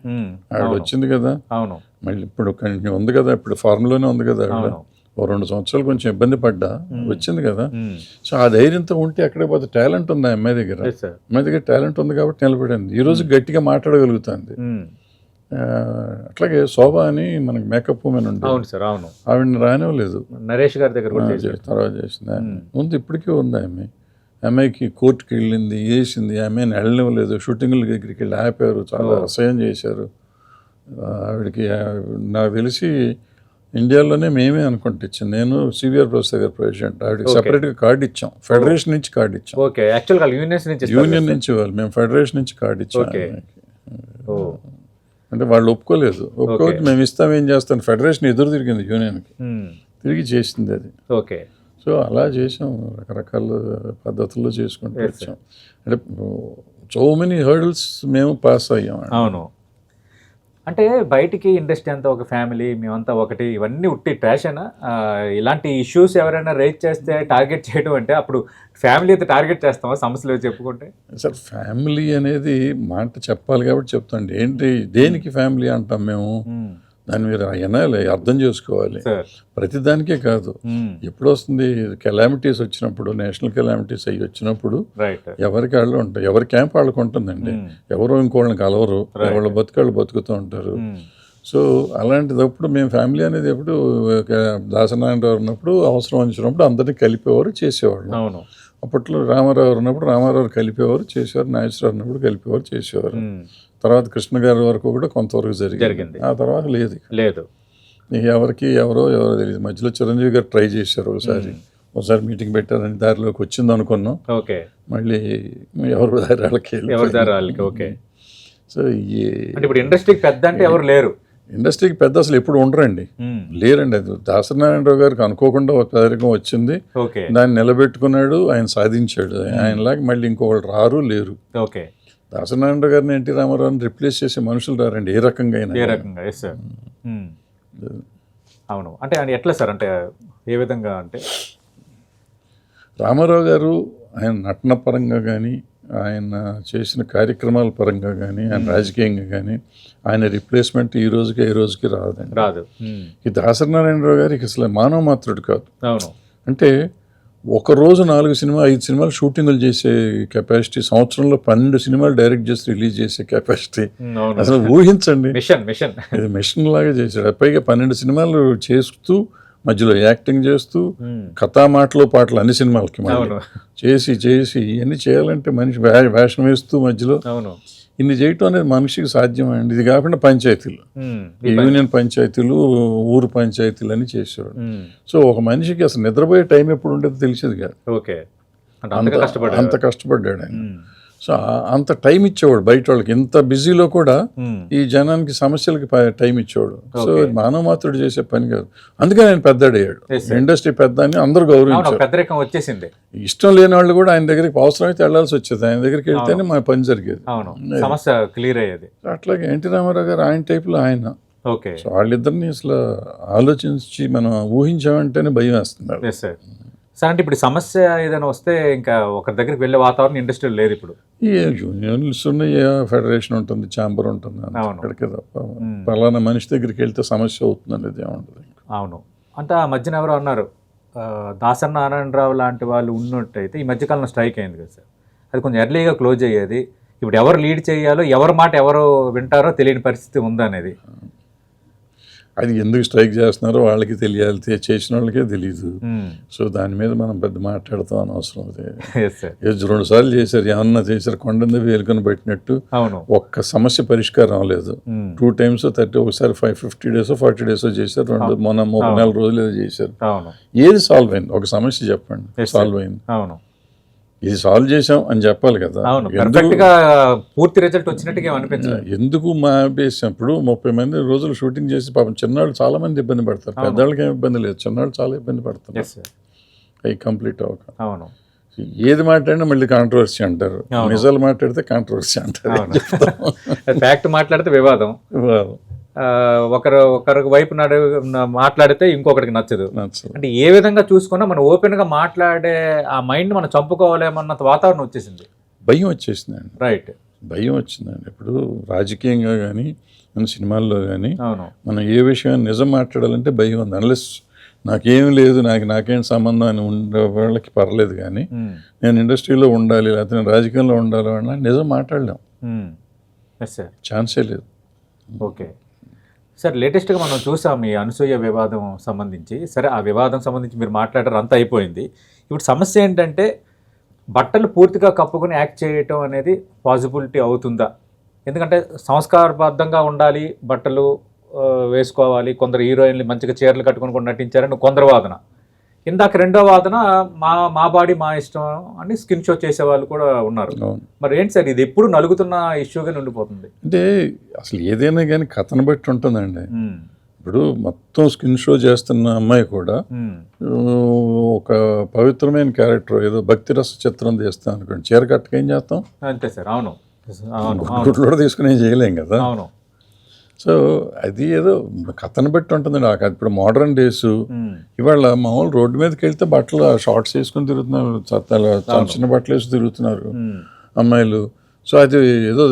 ఆవిడ వచ్చింది కదా. అవును. మళ్ళీ ఇప్పుడు కంటిన్యూ ఉంది కదా, ఇప్పుడు ఫార్మ్లోనే ఉంది కదా ఆవిడ. 2 సంవత్సరాలు కొంచెం ఇబ్బంది పడ్డా వచ్చింది కదా. సో ఆ ధైర్యంతో ఉంటే ఎక్కడే పోతే టాలెంట్ ఉంది ఆ అమ్మాయి దగ్గర టాలెంట్ ఉంది కాబట్టి నిలబడింది. ఈ రోజు గట్టిగా మాట్లాడగలుగుతుంది. అట్లాగే శోభ అని మనకి మేకప్ ఉమెన్ ఉంది, ఆవిడని రానివ్వలేదు, నరేష్ గారి దగ్గర తర్వాత చేసింది. ఉంది ఇప్పటికీ ఉంది ఆమె. అమ్మాయికి కోర్టుకి వెళ్ళింది, వేసింది, ఆమెను వెళ్ళనివ్వలేదు. షూటింగ్ల దగ్గరికి వెళ్ళి ఆపారు, చాలా అసహ్యం చేశారు ఆవిడకి. నాకు తెలిసి ఇండియాలోనే మేమే అనుకుంటే ఇచ్చింది. నేను సివిఆర్ ప్రొఫెసర్ గారు ప్రెసిడెంట్, ఆవిడకి సపరేట్గా కార్డు ఇచ్చాం, ఫెడరేషన్ నుంచి కార్డు ఇచ్చాం. యూనియన్ నుంచి వాళ్ళు, మేము ఫెడరేషన్ నుంచి కార్డు ఇచ్చాం. అంటే వాళ్ళు ఒప్పుకోలేదు. ఒప్పుకోవచ్చు మేము ఇస్తాం, ఏం చేస్తాను, ఫెడరేషన్ ఎదురు తిరిగింది యూనియన్కి, తిరిగి చేసింది అది. ఓకే. సో అలా చేసాం, రకరకాల పద్ధతుల్లో చేసుకుంటూ వచ్చాం. అంటే సో మెనీ హర్డల్స్ మేము పాస్ అయ్యాం. అవును. అంటే బయటికి ఇండస్ట్రీ అంతా ఒక ఫ్యామిలీ, మేమంతా ఒకటి, ఇవన్నీ ఉట్టి ట్రాషనా? ఇలాంటి ఇష్యూస్ ఎవరైనా రేజ్ చేస్తే టార్గెట్ చేయడం అంటే అప్పుడు ఫ్యామిలీ అయితే టార్గెట్ చేస్తామా సమస్యలు చెప్పుకుంటే? సార్ ఫ్యామిలీ అనేది మాట చెప్పాలి కాబట్టి చెప్తాండి. ఏంటి దేనికి ఫ్యామిలీ అంటాం మేము, దాన్ని మీరు వినాలి, అర్థం చేసుకోవాలి. ప్రతిదానికే కాదు, ఎప్పుడు వస్తుంది కెలామిటీస్ వచ్చినప్పుడు, నేషనల్ కెలామిటీస్ అయ్యి వచ్చినప్పుడు ఎవరికి వాళ్ళు ఉంటాయి, ఎవరి క్యాంప్ వాళ్ళకు ఉంటుందండి. ఎవరో ఇంకోళ్ళని కలవరు, వాళ్ళ బతుకాళ్ళు బతుకుతూ ఉంటారు. సో అలాంటిదప్పుడు మేము ఫ్యామిలీ అనేది ఎప్పుడు దాసనారాయణరావు ఉన్నప్పుడు అవసరం వచ్చినప్పుడు అందరినీ కలిపేవారు, చేసేవాళ్ళు. అప్పట్లో రామారావు ఉన్నప్పుడు రామారావు కలిపేవారు, చేసేవారు. నాగేశ్వరరావు ఉన్నప్పుడు కలిపేవారు, చేసేవారు. తర్వాత కృష్ణ గారి వరకు కూడా కొంతవరకు జరిగింది. ఆ తర్వాత లేదు. ఎవరికి ఎవరో తెలియదు. మధ్యలో చిరంజీవి గారు ట్రై చేశారు, ఒకసారి మీటింగ్ పెట్టారని దారిలోకి వచ్చింది అనుకున్నాం. మళ్ళీ ఎవరు దారి వాళ్ళకి. సో ఇప్పుడు ఇండస్ట్రీకి పెద్ద అంటే ఎవరు లేరు. ఇండస్ట్రీకి పెద్ద అసలు ఎప్పుడు ఉండరండి, లేరండి. అది దాసనారాయణరావు గారికి అనుకోకుండా ఒక పేదరికం వచ్చింది, దాన్ని నిలబెట్టుకున్నాడు, ఆయన సాధించాడు. ఆయనలాగా మళ్ళీ ఇంకొకళ్ళు రారు, లేరు. దాసనారాయణరావు గారిని ఎన్టీ రామారావుని రిప్లేస్ చేసే మనుషులు రారండి, ఏ రకంగా అయినా. అవును. అంటే ఎట్లా సార్, అంటే ఏ విధంగా? అంటే రామారావు గారు ఆయన నటన పరంగా కానీ, ఆయన చేసిన కార్యక్రమాల పరంగా కానీ, ఆయన రాజకీయంగా కానీ ఆయన రిప్లేస్మెంట్ ఈ రోజుకి రాదు. ఈ దాసనారాయణరావు గారికి అసలు మానవ మాత్రుడు కాదు. అంటే ఒక రోజు 4 సినిమా 5 సినిమాలు షూటింగ్లు చేసే కెపాసిటీ, సంవత్సరంలో 12 సినిమాలు డైరెక్ట్ చేసి రిలీజ్ చేసే కెపాసిటీ అసలు ఊహించండి. మిషన్ ఇది మిషన్ లాగా చేశాడు. పైగా 12 సినిమాలు చేస్తూ మధ్యలో యాక్టింగ్ చేస్తూ కథా మాటలు పాటలు అన్ని సినిమాలకి చేసి ఇవన్నీ చేయాలంటే మనిషి వేషం వేస్తూ మధ్యలో ఇన్ని చేయటం అనేది మనిషికి సాధ్యమండి. ఇది కాకుండా పంచాయతీలు, యూనియన్ పంచాయతీలు, ఊరు పంచాయతీలు అని చేసేవాడు. సో ఒక మనిషికి అసలు నిద్రపోయే టైం ఎప్పుడు ఉండేది తెలిసేది కాదు. అంత కష్టపడ్డాడు ఆయన. సో అంత టైం ఇచ్చేవాడు బయట వాళ్ళకి. ఇంత బిజీలో కూడా ఈ జనానికి సమస్యలకి టైం ఇచ్చేవాడు. సో మానవ మాత్రుడు చేసే పని కాదు. అందుకే ఆయన పెద్దడయ్యాడు. ఇండస్ట్రీ పెద్ద అని అందరూ గౌరవించారు. ఇష్టం లేని వాళ్ళు కూడా ఆయన దగ్గరికి అవసరమైతే వెళ్లాల్సి వచ్చేది. ఆయన దగ్గరికి వెళ్తేనే మా పని జరిగేది, సమస్య క్లియర్ అయ్యేది. అట్లాగే ఎన్టీ రామారావు గారు ఆయన టైపులో ఆయన. సో వాళ్ళిద్దరిని అసలు ఆలోచించి మనం ఊహించామంటేనే భయం వేస్తున్నారు. సార్ అంటే ఇప్పుడు సమస్య ఏదైనా వస్తే ఇంకా ఒకరి దగ్గరికి వెళ్ళే వాతావరణం ఇండస్ట్రీలో లేదు ఇప్పుడు. యూనియన్స్ ఉన్నాయి, ఫెడరేషన్ ఉంటుంది, ఛాంబర్ ఉంటుంది, అక్కడికే తప్ప పలానా మనిషి దగ్గరికి వెళ్తే సమస్య అవుతుంది అనేది ఏముంటుంది. అవును. అంటే ఆ మధ్యన ఎవరో అన్నారు, దాసరి నారాయణరావు లాంటి వాళ్ళు ఉన్నట్టయితే ఈ మధ్యకాలంలో స్ట్రైక్ అయింది కదా సార్, అది కొంచెం ఎర్లీగా క్లోజ్ అయ్యేది. ఇప్పుడు ఎవరు లీడ్ చేయాలో, ఎవరి మాట ఎవరు వింటారో తెలియని పరిస్థితి ఉందనేది. అది ఎందుకు స్ట్రైక్ చేస్తున్నారో వాళ్ళకి తెలియాలి, చేసిన వాళ్ళకే తెలియదు. సో దాని మీద మనం పెద్ద మాట్లాడతాం అనవసరం. అది 2 సార్లు చేశారు, ఏమన్నా చేశారు, కొండ వేలుకొని పెట్టినట్టు. ఒక్క సమస్య పరిష్కారం అవ్వలేదు. 2 times 30, ఒకసారి 50 days 40 days చేశారు. మొన్న 3 రోజులు ఏదో చేశారు. ఏది సాల్వ్ అయింది? ఒక సమస్య చెప్పండి సాల్వ్ అయింది. ఇది సాల్వ్ చేసాం అని చెప్పాలి కదా. పూర్తి రిజల్ట్ వచ్చినట్టుగా అనిపించలేదు. ఎందుకు మా వేసినప్పుడు 30 మంది రోజులు షూటింగ్ చేసి పాపం చిన్నవాళ్ళు చాలా మంది ఇబ్బంది పడతారు. పెద్దవాళ్ళకి ఏమి ఇబ్బంది లేదు, చిన్నవాళ్ళు చాలా ఇబ్బంది పడతారు అవి కంప్లీట్ అవ్వక. ఏది మాట్లాడినా మళ్ళీ కాంట్రవర్సీ అంటారు, నిజాలు మాట్లాడితే కాంట్రవర్సీ అంటారు, ఫ్యాక్ట్ మాట్లాడితే వివాదం, ఒకరి వైపు మాట్లాడితే ఇంకొకరికి నచ్చదు. అంటే ఏ విధంగా చూసుకున్నా మనం ఓపెన్ గా మాట్లాడే ఆ మైండ్ మనం చంపుకోవాలేమన్నంత వాతావరణం వచ్చేసింది. భయం వచ్చేసిందండి. రైట్, భయం వచ్చిందండి. ఇప్పుడు రాజకీయంగా కానీ మన సినిమాల్లో కానీ మనం ఏ విషయం నిజం మాట్లాడాలంటే భయం ఉంది. అన్లెస్ నాకేం లేదు, నాకేం సంబంధం అని ఉండే వాళ్ళకి పర్లేదు, కానీ నేను ఇండస్ట్రీలో ఉండాలి లేకపోతే నేను రాజకీయంలో ఉండాలి అన్నా నిజం మాట్లాడలేం, ఛాన్సే లేదు. ఓకే సార్, లేటెస్ట్గా మనం చూసాం ఈ అనసూయ వివాదం సంబంధించి. సరే, ఆ వివాదం సంబంధించి మీరు మాట్లాడారు, అంతా అయిపోయింది. ఇప్పుడు సమస్య ఏంటంటే బట్టలు పూర్తిగా కప్పుకొని యాక్ట్ చేయటం అనేది పాసిబిలిటీ అవుతుందా? ఎందుకంటే సంస్కారబద్ధంగా ఉండాలి, బట్టలు వేసుకోవాలి, కొందరు హీరోయిన్లు మంచిగా చీరలు కట్టుకొని కూడా నటించారని కొందరు వాదన. ఇందాక రెండో వాదన మా బాడీ మా ఇష్టం అని స్కిన్ షో చేసే వాళ్ళు కూడా ఉన్నారు. మరి ఏంటి సార్, ఇది ఎప్పుడు నలుగుతున్న ఇష్యూగా ఉండిపోతుంది? అంటే అసలు ఏదైనా కానీ కథను బట్టి ఉంటుందండి. ఇప్పుడు మొత్తం స్కిన్ షో చేస్తున్న అమ్మాయి కూడా ఒక పవిత్రమైన క్యారెక్టర్, ఏదో భక్తి రస చిత్రం తీస్తాం అనుకోండి, చీర కట్టక ఏం చేస్తాం? అంతే సార్. అవును, గుడ్లో తీసుకుని ఏం చేయలేం కదా. అవును. సో అది ఏదో కథను బట్టి ఉంటుందండి. ఇప్పుడు మోడర్న్ డేస్, ఇవాళ మామూలు రోడ్డు మీదకి వెళ్తే బట్టలు షార్ట్స్ వేసుకొని తిరుగుతున్నారు, చిన్న బట్టలు వేసి తిరుగుతున్నారు అమ్మాయిలు. సో అది ఏదో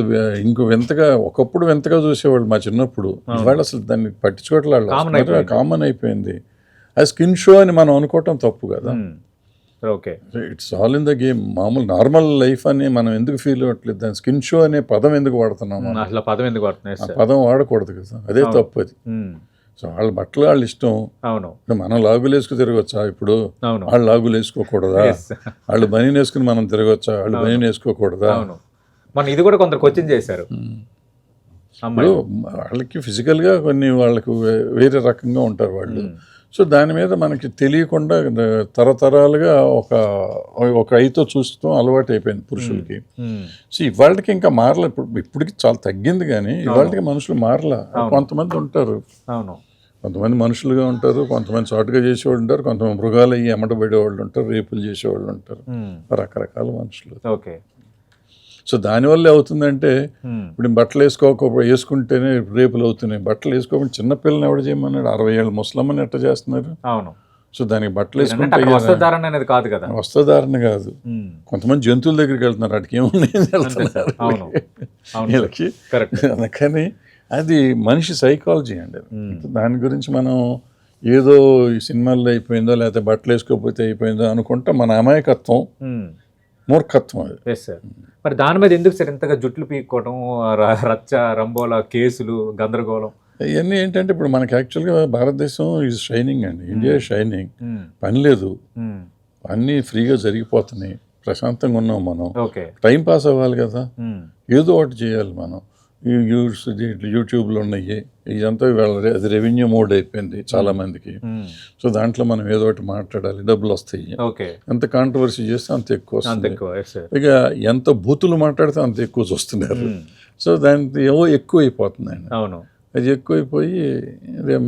ఇంకో వింతగా, ఒకప్పుడు వింతగా చూసేవాళ్ళు మా చిన్నప్పుడు. ఇవాళ అసలు దాన్ని పట్టించుకోవట్లేదు, కామన్ అయిపోయింది. అది స్కిన్ షో అని మనం అనుకోవటం తప్పు కదా. Okay, it's all in the game. మామూలు నార్మల్ లైఫ్ అని మనం ఎందుకు ఫీల్ అవ్వట్లేదు? దాని స్కిన్ షో అనే పదం ఎందుకు వాడుతున్నాం? అసలు పదం ఎందుకు వాడుతున్నాం? ఆ పదం వాడకూడదు కదా, అదే తప్పు అది. సో వాళ్ళ బట్టలు వాళ్ళ ఇష్టం. అవును, మనం లాగులు వేసుకుని తిరగచ్చా? ఇప్పుడు వాళ్ళు లాగులు వేసుకోకూడదా? వాళ్ళు బనీన్ వేసుకుని మనం తిరగచ్చా? వాళ్ళు బనీన్ వేసుకోకూడదా? మన ఇది కూడా కొందరు క్వశ్చన్ చేశారు. ఇప్పుడు వాళ్ళకి ఫిజికల్గా కొన్ని వాళ్ళకు వేరే రకంగా ఉంటారు వాళ్ళు. సో దాని మీద మనకి తెలియకుండా తరతరాలుగా ఒక ఐతో చూస్తాం అలవాటు అయిపోయింది పురుషులకి. సో ఇవాళకి ఇంకా మారలే. ఇప్పటికి చాలా తగ్గింది, కానీ ఇవాళకి మనుషులు మారలా. కొంతమంది ఉంటారు, కొంతమంది మనుషులుగా ఉంటారు, కొంతమంది చాటుగా చేసేవాళ్ళు ఉంటారు, కొంతమంది మృగాలు అయ్యి ఎమ్మటబడేవాళ్ళు ఉంటారు, రేపులు చేసేవాళ్ళు ఉంటారు, రకరకాల మనుషులు. ఓకే. సో దానివల్ల అవుతుందంటే ఇప్పుడు బట్టలు వేసుకుంటేనే రేపులు అవుతున్నాయి. బట్టలు వేసుకోకుండా చిన్నపిల్లని ఎవడు చేయమన్నాడు? 60 ఏళ్ళ ముసలమ్మని ఎట్ట చేస్తున్నారు? అవును. సో దానికి బట్టలు వేసుకుంటే వస్త్రధారణ కాదు. కొంతమంది జంతువుల దగ్గరికి వెళ్తున్నారు, వాటికి ఏమున్నాయి వెళ్తున్నారు. అందుకని అది మనిషి సైకాలజీ అండి. దాని గురించి మనం ఏదో ఈ సినిమాల్లో అయిపోయిందో లేకపోతే బట్టలు వేసుకోకపోతే అయిపోయిందో అనుకుంటా మన అమాయకత్వం, మూర్ఖత్వం అది. Yes sir. మరి దాని మీద ఎందుకు సార్ ఇంతగా జుట్లు పీక్కోవడం, రచ్చ రంబోలా కేసులు, గందరగోళం? ఇవన్నీ ఏంటంటే ఇప్పుడు మనకి యాక్చువల్గా భారతదేశం ఈజ్ షైనింగ్ అండి, ఇండియా షైనింగ్, పని లేదు, అన్నీ ఫ్రీగా జరిగిపోతున్నాయి, ప్రశాంతంగా ఉన్నాం మనం, టైం పాస్ అవ్వాలి కదా, ఏదో ఒకటి చేయాలి మనం. యూట్యూబ్లో ఉన్నాయి ఇదంతా అది రెవెన్యూ మోడ్ అయిపోయింది చాలా మందికి. సో దాంట్లో మనం ఏదో ఒకటి మాట్లాడాలి, డబ్బులు వస్తాయి, ఎంత కాంట్రవర్సీ చేస్తే అంత ఎక్కువ వస్తుంది, ఇక ఎంత బూతులు మాట్లాడితే అంత ఎక్కువ చూస్తున్నారు. సో దానికి ఏవో ఎక్కువ అయిపోతుందండి. అవును, అది ఎక్కువైపోయి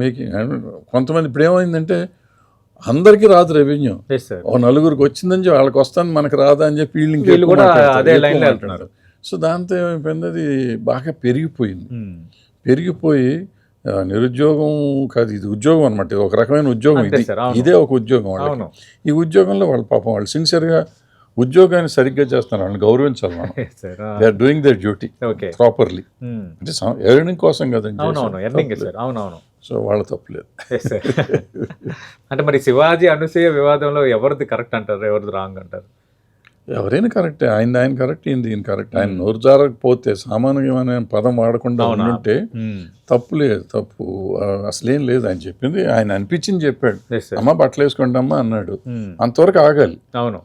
మేకింగ్. కొంతమంది ఇప్పుడు ఏమైందంటే అందరికీ రాదు రెవెన్యూ, ఓ నలుగురికి వచ్చిందని చెప్పి వాళ్ళకి వస్తాను మనకు రాదా అని చెప్పి వీళ్ళు కూడా అదే లైన్లో వెళ్తున్నారు. సో దాంతో ఏమైపోయింది, అది బాగా పెరిగిపోయి నిరుద్యోగం కాదు, ఇది ఉద్యోగం అనమాట, ఇది ఒక రకమైన ఉద్యోగం, ఇదే ఒక ఉద్యోగం వాళ్ళకి. ఈ ఉద్యోగంలో వాళ్ళు పాపం వాళ్ళు సిన్సియర్గా ఉద్యోగాన్ని సరిగ్గా చేస్తున్నారు, వాళ్ళని గౌరవించాలి మనం. They are doing their duty properly, అంటే ఎర్నింగ్ కోసం కదండి. సో వాళ్ళ తప్పులేదు. అంటే మరి శివాజీ అనసూయ వివాదంలో ఎవరిది కరెక్ట్ అంటారు, ఎవరిది రాంగ్ అంటారు? ఎవరైనా కరెక్టే, ఆయన కరెక్ట్, ఈయన కరెక్ట్. ఆయన నోరు జారకపోతే, సామాన్యమైన పదం వాడకుండా ఉంటే తప్పు లేదు, తప్పు అసలేం లేదు. ఆయన చెప్పింది ఆయన అనిపించింది చెప్పాడు, అమ్మ బట్టలు వేసుకుంటామా అన్నాడు, అంతవరకు ఆగాలి. అవును,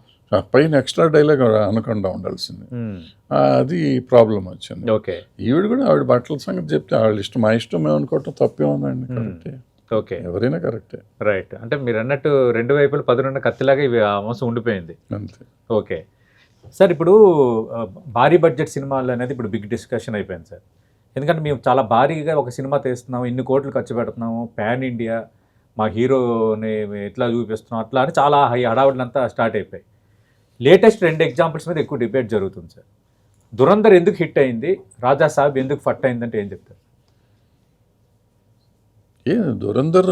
పైన ఎక్స్ట్రా డైలాగ్ అనకుండా ఉండాల్సింది, అది ప్రాబ్లం వచ్చింది. ఈవిడ కూడా ఆవిడ బట్టల సంగతి చెప్తే వాళ్ళ ఇష్టం, మా ఇష్టం మేము అనుకోవటం తప్పే ఉందండి, కరెక్టే. ఎవరైనా కరెక్టే. రైట్. అంటే మీరు అన్నట్టు రెండు వైపులు పదునున్న కత్తిలాగా ఇవి అంశం ఉండిపోయింది. అంతే. ఓకే సార్, ఇప్పుడు భారీ బడ్జెట్ సినిమాలు అనేది ఇప్పుడు బిగ్ డిస్కషన్ అయిపోయింది సార్. ఎందుకంటే మేము చాలా భారీగా ఒక సినిమా తీస్తున్నాము, ఇన్ని కోట్లు ఖర్చు పెడుతున్నాము, పాన్ ఇండియా, మా హీరోని ఎట్లా చూపిస్తున్నాం, అట్లా అని చాలా హడావుడినంతా స్టార్ట్ అయిపోయి లేటెస్ట్ 2 ఎగ్జాంపుల్స్ మీద ఎక్కువ డిబేట్ జరుగుతుంది సార్. దురంధర్ ఎందుకు హిట్ అయింది, రాజా సాబ్ ఎందుకు ఫట్ అయిందంటే ఏం చెప్తారు? దురంధర్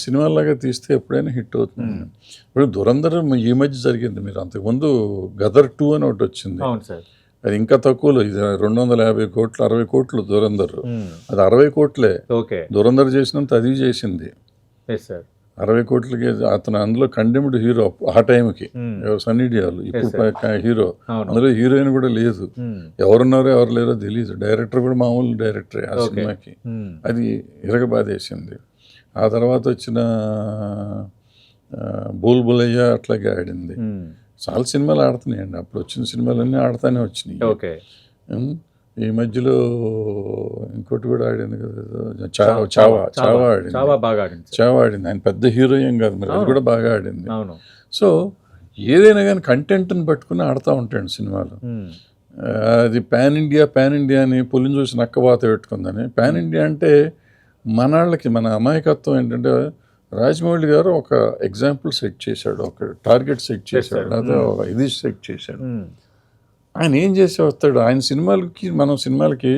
సినిమాలాగా తీస్తే ఎప్పుడైనా హిట్ అవుతుంది. ఇప్పుడు దురంధర్ ఈ మధ్య జరిగింది, మీరు అంతకుముందు గదర్ 2 అని ఒకటి వచ్చింది. అవును సార్. అది ఇంకా తక్కువలో, ఇది 250 కోట్లు 60 కోట్లు దురంధర్, అది 60 కోట్లే. దురంధర్ చేసినంత అది చేసింది. 60 కోట్లకి అతను అందులో కండెమ్డ్ హీరో ఆ టైంకి, సన్నీ డియోల్, ఇప్పుడు హీరో, అందులో హీరోయిన్ కూడా లేదు, ఎవరున్నారో ఎవరు లేరో తెలియదు, డైరెక్టర్ కూడా మామూలు డైరెక్టరే ఆ సినిమాకి, అది ఇరగబాదేసింది. ఆ తర్వాత వచ్చిన బోల్ బులయ్య అట్లాగే ఆడింది. చాలా సినిమాలు ఆడుతున్నాయండి, అప్పుడు వచ్చిన సినిమాలన్నీ ఆడుతూనే వచ్చినాయి. ఈ మధ్యలో ఇంకోటి కూడా ఆడింది కదా, చావా ఆడింది. ఆయన పెద్ద హీరోయిన్ కాదు, మరి అది కూడా బాగా ఆడింది. సో ఏదైనా కానీ కంటెంట్ని పట్టుకుని ఆడుతూ ఉంటాడు సినిమాలు. అది పాన్ ఇండియా అని పులిని చూసి నక్కవాత పెట్టుకుందని. పాన్ ఇండియా అంటే మనకి మన అమాయకత్వం ఏంటంటే, రాజమౌళి గారు ఒక ఎగ్జాంపుల్ సెట్ చేశాడు, ఒక టార్గెట్ సెట్ చేశాడు, లేదా ఇది సెట్ చేశాడు. ఆయన ఏం చేసి వస్తాడు, ఆయన సినిమాలకి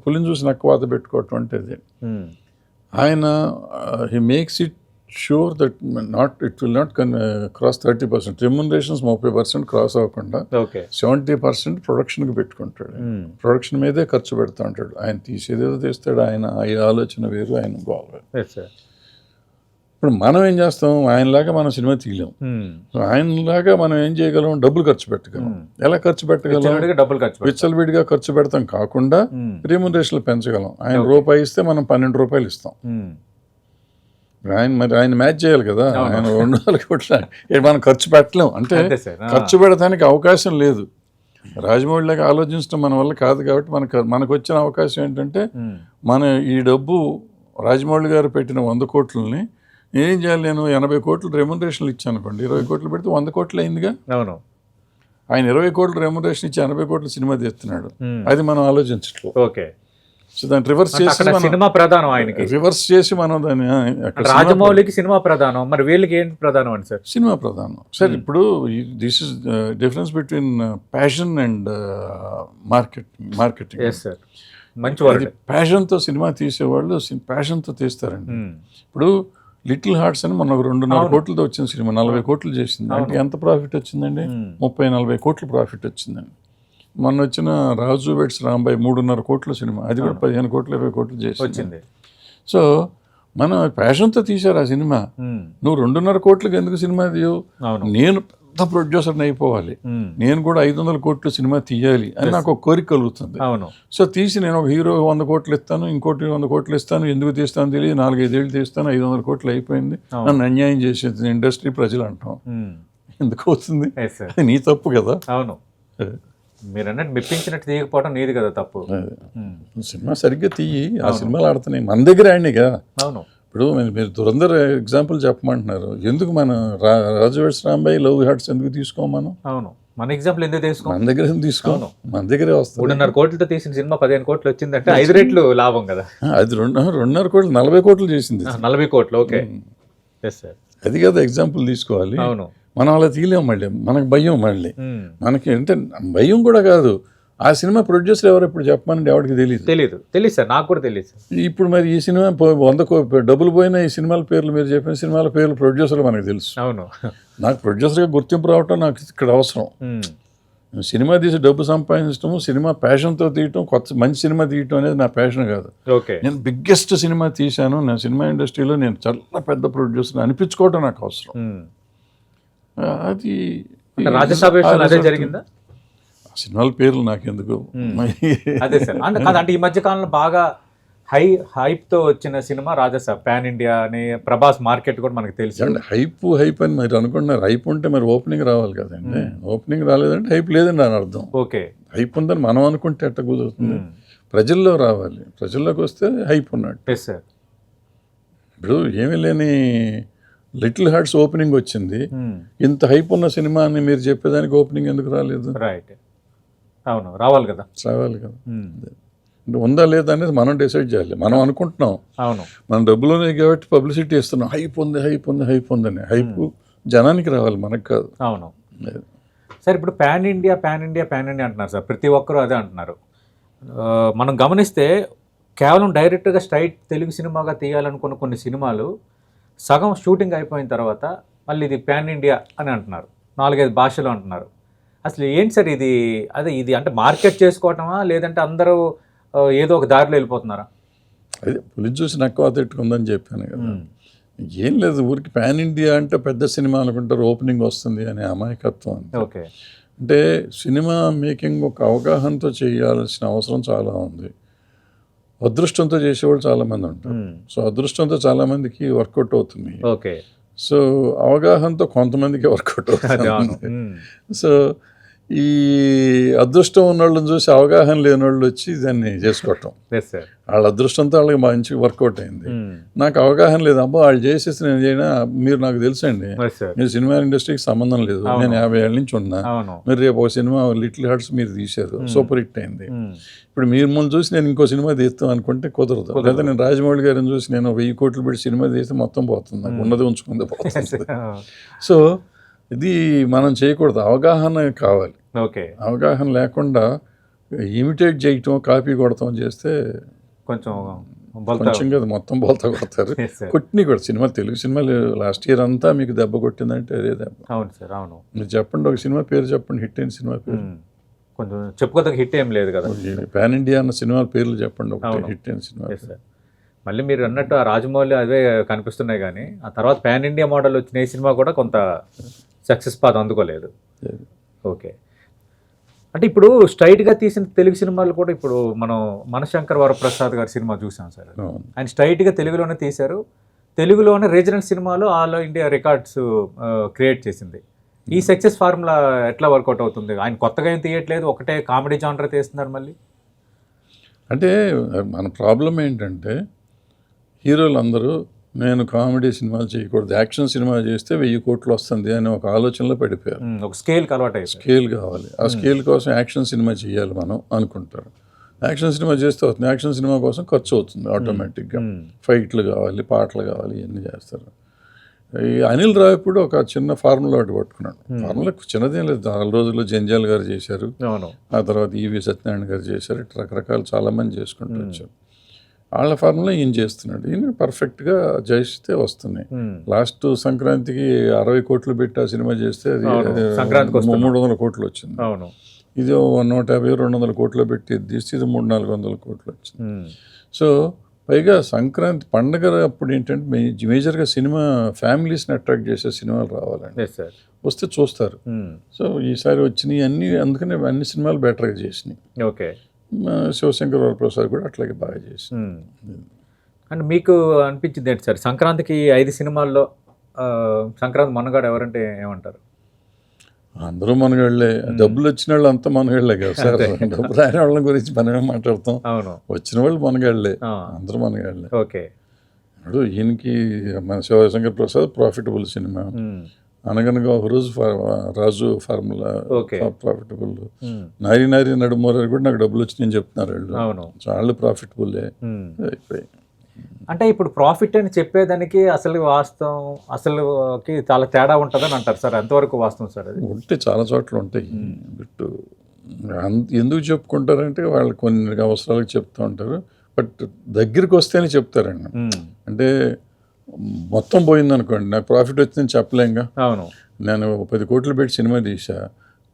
పులిని చూసి నక్కవాత పెట్టుకోవటం అంటే ఆయన he makes it sure that it will not cross 30%. Remunerations 30% cross అవ్వకుండా 70% ప్రొడక్షన్కి పెట్టుకుంటాడు. ప్రొడక్షన్ మీదే ఖర్చు పెడతా ఉంటాడు. ఆయన తీసేదేదో తీస్తాడు, ఆయన ఆలోచన వేరు, ఆయన బాగా. ఇప్పుడు మనం ఏం చేస్తాం, ఆయనలాగా మనం సినిమా తీయలేం. ఆయనలాగా మనం ఏం చేయగలం, డబ్బులు ఖర్చు పెట్టగలం. ఎలా ఖర్చు పెట్టగలం, విచ్చలవిడిగా ఖర్చు పెడతాం కాకుండా రెమ్యునరేషన్లు పెంచగలం. ఆయన రూపాయి ఇస్తే మనం 12 రూపాయలు ఇస్తాం. ఆయన మ్యాచ్ చేయాలి కదా, ఆయన 200 కోట్ల మనం ఖర్చు పెట్టలేం, అంటే ఖర్చు పెడతానికి అవకాశం లేదు. రాజమౌళిలాగా ఆలోచించడం మన వల్ల కాదు. కాబట్టి మనకు వచ్చిన అవకాశం ఏంటంటే, మన ఈ డబ్బు రాజమౌళి గారు పెట్టిన 100 కోట్లని ఏం చేయాలి, నేను 80 కోట్లు రెమ్యునరేషన్లు ఇచ్చాను అనుకోండి, 20 కోట్లు పెడితే 100 కోట్లు అయిందిగా. ఆయన 20 కోట్లు రెమ్యునరేషన్ ఇచ్చి 80 కోట్ల సినిమా తీస్తున్నాడు, అది మనం ఆలోచించట్లేదు. సో దాన్ని రివర్స్ చేసి మనం దాన్ని, రాజమౌళికి సినిమా ప్రధానం, మరి వీళ్ళకి ఏంటి ప్రధానం అని సార్? సినిమా ప్రధానం సార్. ఇప్పుడు this is difference between passion and marketing. ప్యాషన్తో సినిమా తీసేవాళ్ళు ప్యాషన్తో తీస్తారండి. ఇప్పుడు లిటిల్ హార్ట్స్ అని మొన్న 2.5 కోట్లతో వచ్చిన సినిమా 40 కోట్లు చేసింది. అంటే ఎంత ప్రాఫిట్ వచ్చిందండి, 30-40 కోట్లు ప్రాఫిట్ వచ్చిందండి. మొన్న వచ్చిన రాజు వెడ్స్ రాంబాయ్ 3.5 కోట్ల సినిమా, అది కూడా 15 కోట్లు 20 కోట్లు చేసింది. సో మనం ప్యాషన్తో తీశారు ఆ సినిమా. నువ్వు 2.5 కోట్లకి ఎందుకు సినిమా తీయవు? అవును. నేను పెద్ద ప్రొడ్యూసర్ని అయిపోవాలి, నేను కూడా 500 కోట్లు సినిమా తీయాలి అని నాకు ఒక కోరిక కలుగుతుంది. అవును. సో తీసి నేను ఒక హీరో 100 కోట్లు ఇస్తాను, ఇంకోటి 100 కోట్లు ఇస్తాను, ఎందుకు తీస్తాను తెలియదు, 4-5 ఏళ్ళు తీస్తాను, 500 కోట్లు అయిపోయింది, నన్ను అన్యాయం చేసేది ఇండస్ట్రీ, ప్రజలు అంటాం. ఎందుకు అవుతుంది? అది నీ తప్పు కదా. అవును, మీరు అన్నట్టు మెప్పించినట్టు తీయకపోవడం నీది కదా తప్పు. సినిమా సరిగ్గా తీయి, ఆ సినిమాలు ఆడుతున్నాయి, మన దగ్గర ఆడినాయి కదా. అవును. ఇప్పుడు మీరు దురంధర్ ఎగ్జాంపుల్ చెప్పమంటున్నారు, ఎందుకు మన రాజవేడ్స్ రాంబాయి, లవ్ హార్ట్స్ ఎందుకు తీసుకోం మనం? అవును, మన ఎగ్జాంపుల్ ఎందుకు తీసుకో, మన దగ్గర తీసుకోను, మన దగ్గరే వస్తుంది. 3.5 కోట్లతో తీసిన సినిమా 15 కోట్లు వచ్చిందంటే 5 రెట్లు లాభం కదా. అది 2.5 కోట్లు 40 కోట్లు చేసింది. 40 కోట్లు, ఓకే. అది కదా ఎగ్జాంపుల్ తీసుకోవాలి. అవును, మనం అలా తీయలేము. మళ్ళీ మనకు భయం, మళ్ళీ మనకి అంటే భయం కూడా కాదు, ఆ సినిమా ప్రొడ్యూసర్ ఎవరు ఇప్పుడు చెప్పమని ఎవరికి తెలియదు సార్, నాకు కూడా తెలియదు. ఇప్పుడు మరి ఈ సినిమా 100 డబ్బులు పోయిన ఈ సినిమాల పేర్లు, మీరు చెప్పిన సినిమాల పేర్లు ప్రొడ్యూసర్లు మనకు తెలుసు. అవును, నాకు ప్రొడ్యూసర్గా గుర్తింపు రావటం నాకు ఇక్కడ అవసరం. సినిమా తీసి డబ్బు సంపాదించడం, సినిమా ప్యాషన్తో తీయటం, మంచి సినిమా తీయటం అనేది నా ప్యాషన్ కాదు. నేను బిగ్గెస్ట్ సినిమా తీశాను, నా సినిమా ఇండస్ట్రీలో నేను చాలా పెద్ద ప్రొడ్యూసర్ అనిపించుకోవటం నాకు అవసరం. అది అదే జరిగిందా? సినిమాల పేర్లు నాకెందుకు. అదే సార్, అంటే ఈ మధ్య కాలంలో బాగా హైప్ తో వచ్చిన సినిమా రాజసాబ్, పాన్ ఇండియా అని ప్రభాస్ మార్కెట్ కూడా మనకు తెలుసు. అంటే హైప్ అని మీరు అనుకుంటున్నారు. హైప్ ఉంటే మరి ఓపెనింగ్ రావాలి కదండి. ఓపెనింగ్ రాలేదంటే హైప్ లేదండి అని అర్థం. ఓకే, హైప్ ఉందని మనం అనుకుంటే ఎట్ట కుదురుతుంది? ప్రజల్లో రావాలి, ప్రజల్లోకి వస్తే హైప్ ఉన్నట్టు. ఇప్పుడు ఏమీ లేని లిటిల్ హార్ట్స్ ఓపెనింగ్ వచ్చింది, ఇంత హైప్ ఉన్న సినిమా అని మీరు చెప్పేదానికి ఓపెనింగ్ ఎందుకు రాలేదు? రైట్, అవును, రావాలి కదా. ఉందా లేదా అనేది మనం డిసైడ్ చేయాలి. మనం అనుకుంటున్నాం, అవును, మన డబ్బులోనే కాబట్టి పబ్లిసిటీ ఇస్తున్నాం, హైప్ ఉందని. హైప్ జనానికి రావాలి, మనకు కాదు. అవును సార్, ఇప్పుడు పాన్ ఇండియా అంటున్నారు సార్, ప్రతి ఒక్కరూ అదే అంటున్నారు. మనం గమనిస్తే కేవలం డైరెక్ట్గా స్ట్రైట్ తెలుగు సినిమాగా తీయాలనుకున్న కొన్ని సినిమాలు సగం షూటింగ్ అయిపోయిన తర్వాత మళ్ళీ ఇది పాన్ ఇండియా అని అంటున్నారు, 4-5 భాషలు అంటున్నారు. అసలు ఏంటి సార్ ఇది? ఇది అంటే మార్కెట్ చేసుకోవటమా, లేదంటే అందరూ ఏదో ఒక దారిలో వెళ్ళిపోతున్నారా? అదే పులి చూసి నక్కువ తిట్టుకుందని చెప్పాను కదా. ఏం లేదు, ఊరికి పాన్ ఇండియా అంటే పెద్ద సినిమా అనుకుంటారు, ఓపెనింగ్ వస్తుంది అనే అమాయకత్వం. ఓకే, అంటే సినిమా మేకింగ్ ఒక అవగాహనతో చేయాల్సిన అవసరం చాలా ఉంది. అదృష్టంతో చేసేవాళ్ళు చాలామంది ఉంటారు. సో అదృష్టంతో చాలామందికి వర్కౌట్ అవుతుంది. ఓకే, సో అవగాహనతో కొంతమందికి వర్కౌట్ అవుతుంది. సో ఈ అదృష్టం ఉన్న వాళ్ళని చూసి అవగాహన లేని వాళ్ళు వచ్చి దాన్ని చేసుకోవటం, వాళ్ళ అదృష్టంతో వాళ్ళకి మంచి వర్కౌట్ అయింది. నాకు అవగాహన లేదు, అబ్బా వాళ్ళు చేసేసి నేను చేయనా, మీరు నాకు తెలుసండి, మీరు సినిమా ఇండస్ట్రీకి సంబంధం లేదు, నేను 50 ఏళ్ళ నుంచి ఉన్నా, మీరు రేపు ఒక సినిమా లిటిల్ హార్ట్స్ మీరు తీశారు, సూపర్ హిట్ అయింది. ఇప్పుడు మీరు ముందు చూసి నేను ఇంకో సినిమా తీస్తాం అనుకుంటే కుదరదు. లేదా నేను రాజమౌళి గారిని చూసి నేను 1000 కోట్లు పెట్టి సినిమా తీస్తే మొత్తం పోతుంది, నాకు ఉన్నది ఉంచుకుందే పోతుంది. సో ఇది మనం చేయకూడదు, అవగాహన కావాలి. ఓకే, అవగాహన లేకుండా ఇమిటేట్ చేయటం, కాపీ కొడతాం చేస్తే కొంచెం కదా మొత్తం బోల్తా కొడతారు. కొట్టిని కూడా సినిమా, తెలుగు సినిమాలు లాస్ట్ ఇయర్ అంతా మీకు దెబ్బ కొట్టిందంటే అదే దెబ్బ. అవును సార్, అవును. మీరు చెప్పండి, ఒక సినిమా పేరు చెప్పండి, హిట్ అయిన సినిమా పేరు. కొంచెం చెప్పుకోదగ్గ హిట్ ఏం లేదు కదా. పాన్ ఇండియా అన్న సినిమా పేర్లు చెప్పండి, ఒక హిట్ అయిన సినిమా. మళ్ళీ మీరు అన్నట్టు ఆ రాజమౌళి అవే కనిపిస్తున్నాయి, కానీ ఆ తర్వాత పాన్ ఇండియా మోడల్ వచ్చిన ఈ సినిమా కూడా కొంత సక్సెస్ పాత్ అందుకోలేదు. ఓకే, అంటే ఇప్పుడు స్ట్రైట్గా తీసిన తెలుగు సినిమాలు కూడా ఇప్పుడు మనం మనశంకర్ వరప్రసాద్ గారి సినిమా చూసాం సార్, ఆయన స్ట్రైట్గా తెలుగులోనే తీశారు, తెలుగులోనే రీజనల్ సినిమాలు ఆల్ ఇండియా రికార్డ్స్ క్రియేట్ చేసింది. ఈ సక్సెస్ ఫార్ములా ఎట్లా వర్కౌట్ అవుతుంది? ఆయన కొత్తగా ఏం తీయట్లేదు, ఒకటే కామెడీ జానర్ తీస్తున్నారు మళ్ళీ. అంటే మన ప్రాబ్లం ఏంటంటే హీరోలు అందరూ నేను కామెడీ సినిమాలు చేయకూడదు, యాక్షన్ సినిమా చేస్తే 1000 కోట్లు వస్తుంది అనే ఒక ఆలోచనలో పడిపోయారు. ఒక స్కేల్కి అలవాటు, స్కేల్ కావాలి, ఆ స్కేల్ కోసం యాక్షన్ సినిమా చేయాలి మనం అనుకుంటారు. యాక్షన్ సినిమా చేస్తే అవుతుంది, యాక్షన్ సినిమా కోసం ఖర్చు అవుతుంది ఆటోమేటిక్గా, ఫైట్లు కావాలి, పాటలు కావాలి, ఇవన్నీ చేస్తారు. ఈ అనిల్ రావిపూడి ఒక చిన్న ఫార్ములా ఒకటి పట్టుకున్నాడు. ఫార్ములా చిన్నదేం లేదు, 4 రోజుల్లో జంజాల్ గారు చేశారు, ఆ తర్వాత ఈవి సత్యనారాయణ గారు చేశారు, ఇట్లా రకరకాలు చాలామంది చేసుకుంటూ వచ్చారు. వాళ్ళ ఫార్ములా ఈయన చేస్తున్నాడు, ఈయన పర్ఫెక్ట్గా చేస్తే వస్తున్నాయి. లాస్ట్ సంక్రాంతికి 60 కోట్లు పెట్టి ఆ సినిమా చేస్తే అది 300 కోట్లు వచ్చింది. ఇది 150-200 కోట్లు పెట్టి తీస్తే ఇది 300-400 కోట్లు వచ్చింది. సో పైగా సంక్రాంతి పండగ అప్పుడు ఏంటంటే మేజర్గా సినిమా ఫ్యామిలీస్ని అట్రాక్ట్ చేసే సినిమాలు రావాలండి. Yes sir. వస్తే చూస్తారు. సో ఈసారి వచ్చినాయి అన్ని, అందుకనే అన్ని సినిమాలు బెటర్గా చేసినాయి. ఓకే. శివశంకర్ వరప్రసాద్ కూడా అట్లాగే బాగా చేసి. అండ్ మీకు అనిపించింది ఏంటి సార్ సంక్రాంతికి 5 సినిమాల్లో సంక్రాంతి మనగాడు ఎవరంటే ఏమంటారు? అందరూ మనగాళ్ళే. డబ్బులు వచ్చిన వాళ్ళు అంతా మనగాళ్ళే కదా సార్. డబ్బులు రాని వాళ్ళ గురించి మనమే మాట్లాడతాం. అవును, వచ్చిన వాళ్ళు మనగాళ్ళే, అందరూ మనగాళ్ళే. ఓకే. ఇప్పుడు ఈయనకి మన శివశంకర్ ప్రసాద్ ప్రాఫిటబుల్ సినిమా, అనగనగా ఒక రోజు రాజు ఫార్ములా ప్రాఫిటబుల్, నారి నారి నడుమోరారు కూడా నాకు డబ్బులు వచ్చినాయని చెప్తున్నారు వాళ్ళు. చాలా ప్రాఫిటబుల్లే అయిపోయి. అంటే ఇప్పుడు ప్రాఫిట్ అని చెప్పేదానికి అసలు వాస్తవం అసలుకి చాలా తేడా ఉంటుందని అంటారు సార్. ఎంతవరకు వాస్తవం సార్? అది ఉంటే చాలా చోట్ల ఉంటాయి. బట్ ఎందుకు చెప్పుకుంటారంటే వాళ్ళు కొన్ని అవసరాలకు చెప్తూ ఉంటారు. బట్ దగ్గరికి వస్తేనే చెప్తారండి. అంటే మొత్తం పోయిందనుకోండి, నాకు ప్రాఫిట్ వచ్చిందని చెప్పలేంగా. అవును, నేను 10 కోట్లు పెట్టి సినిమా తీసా,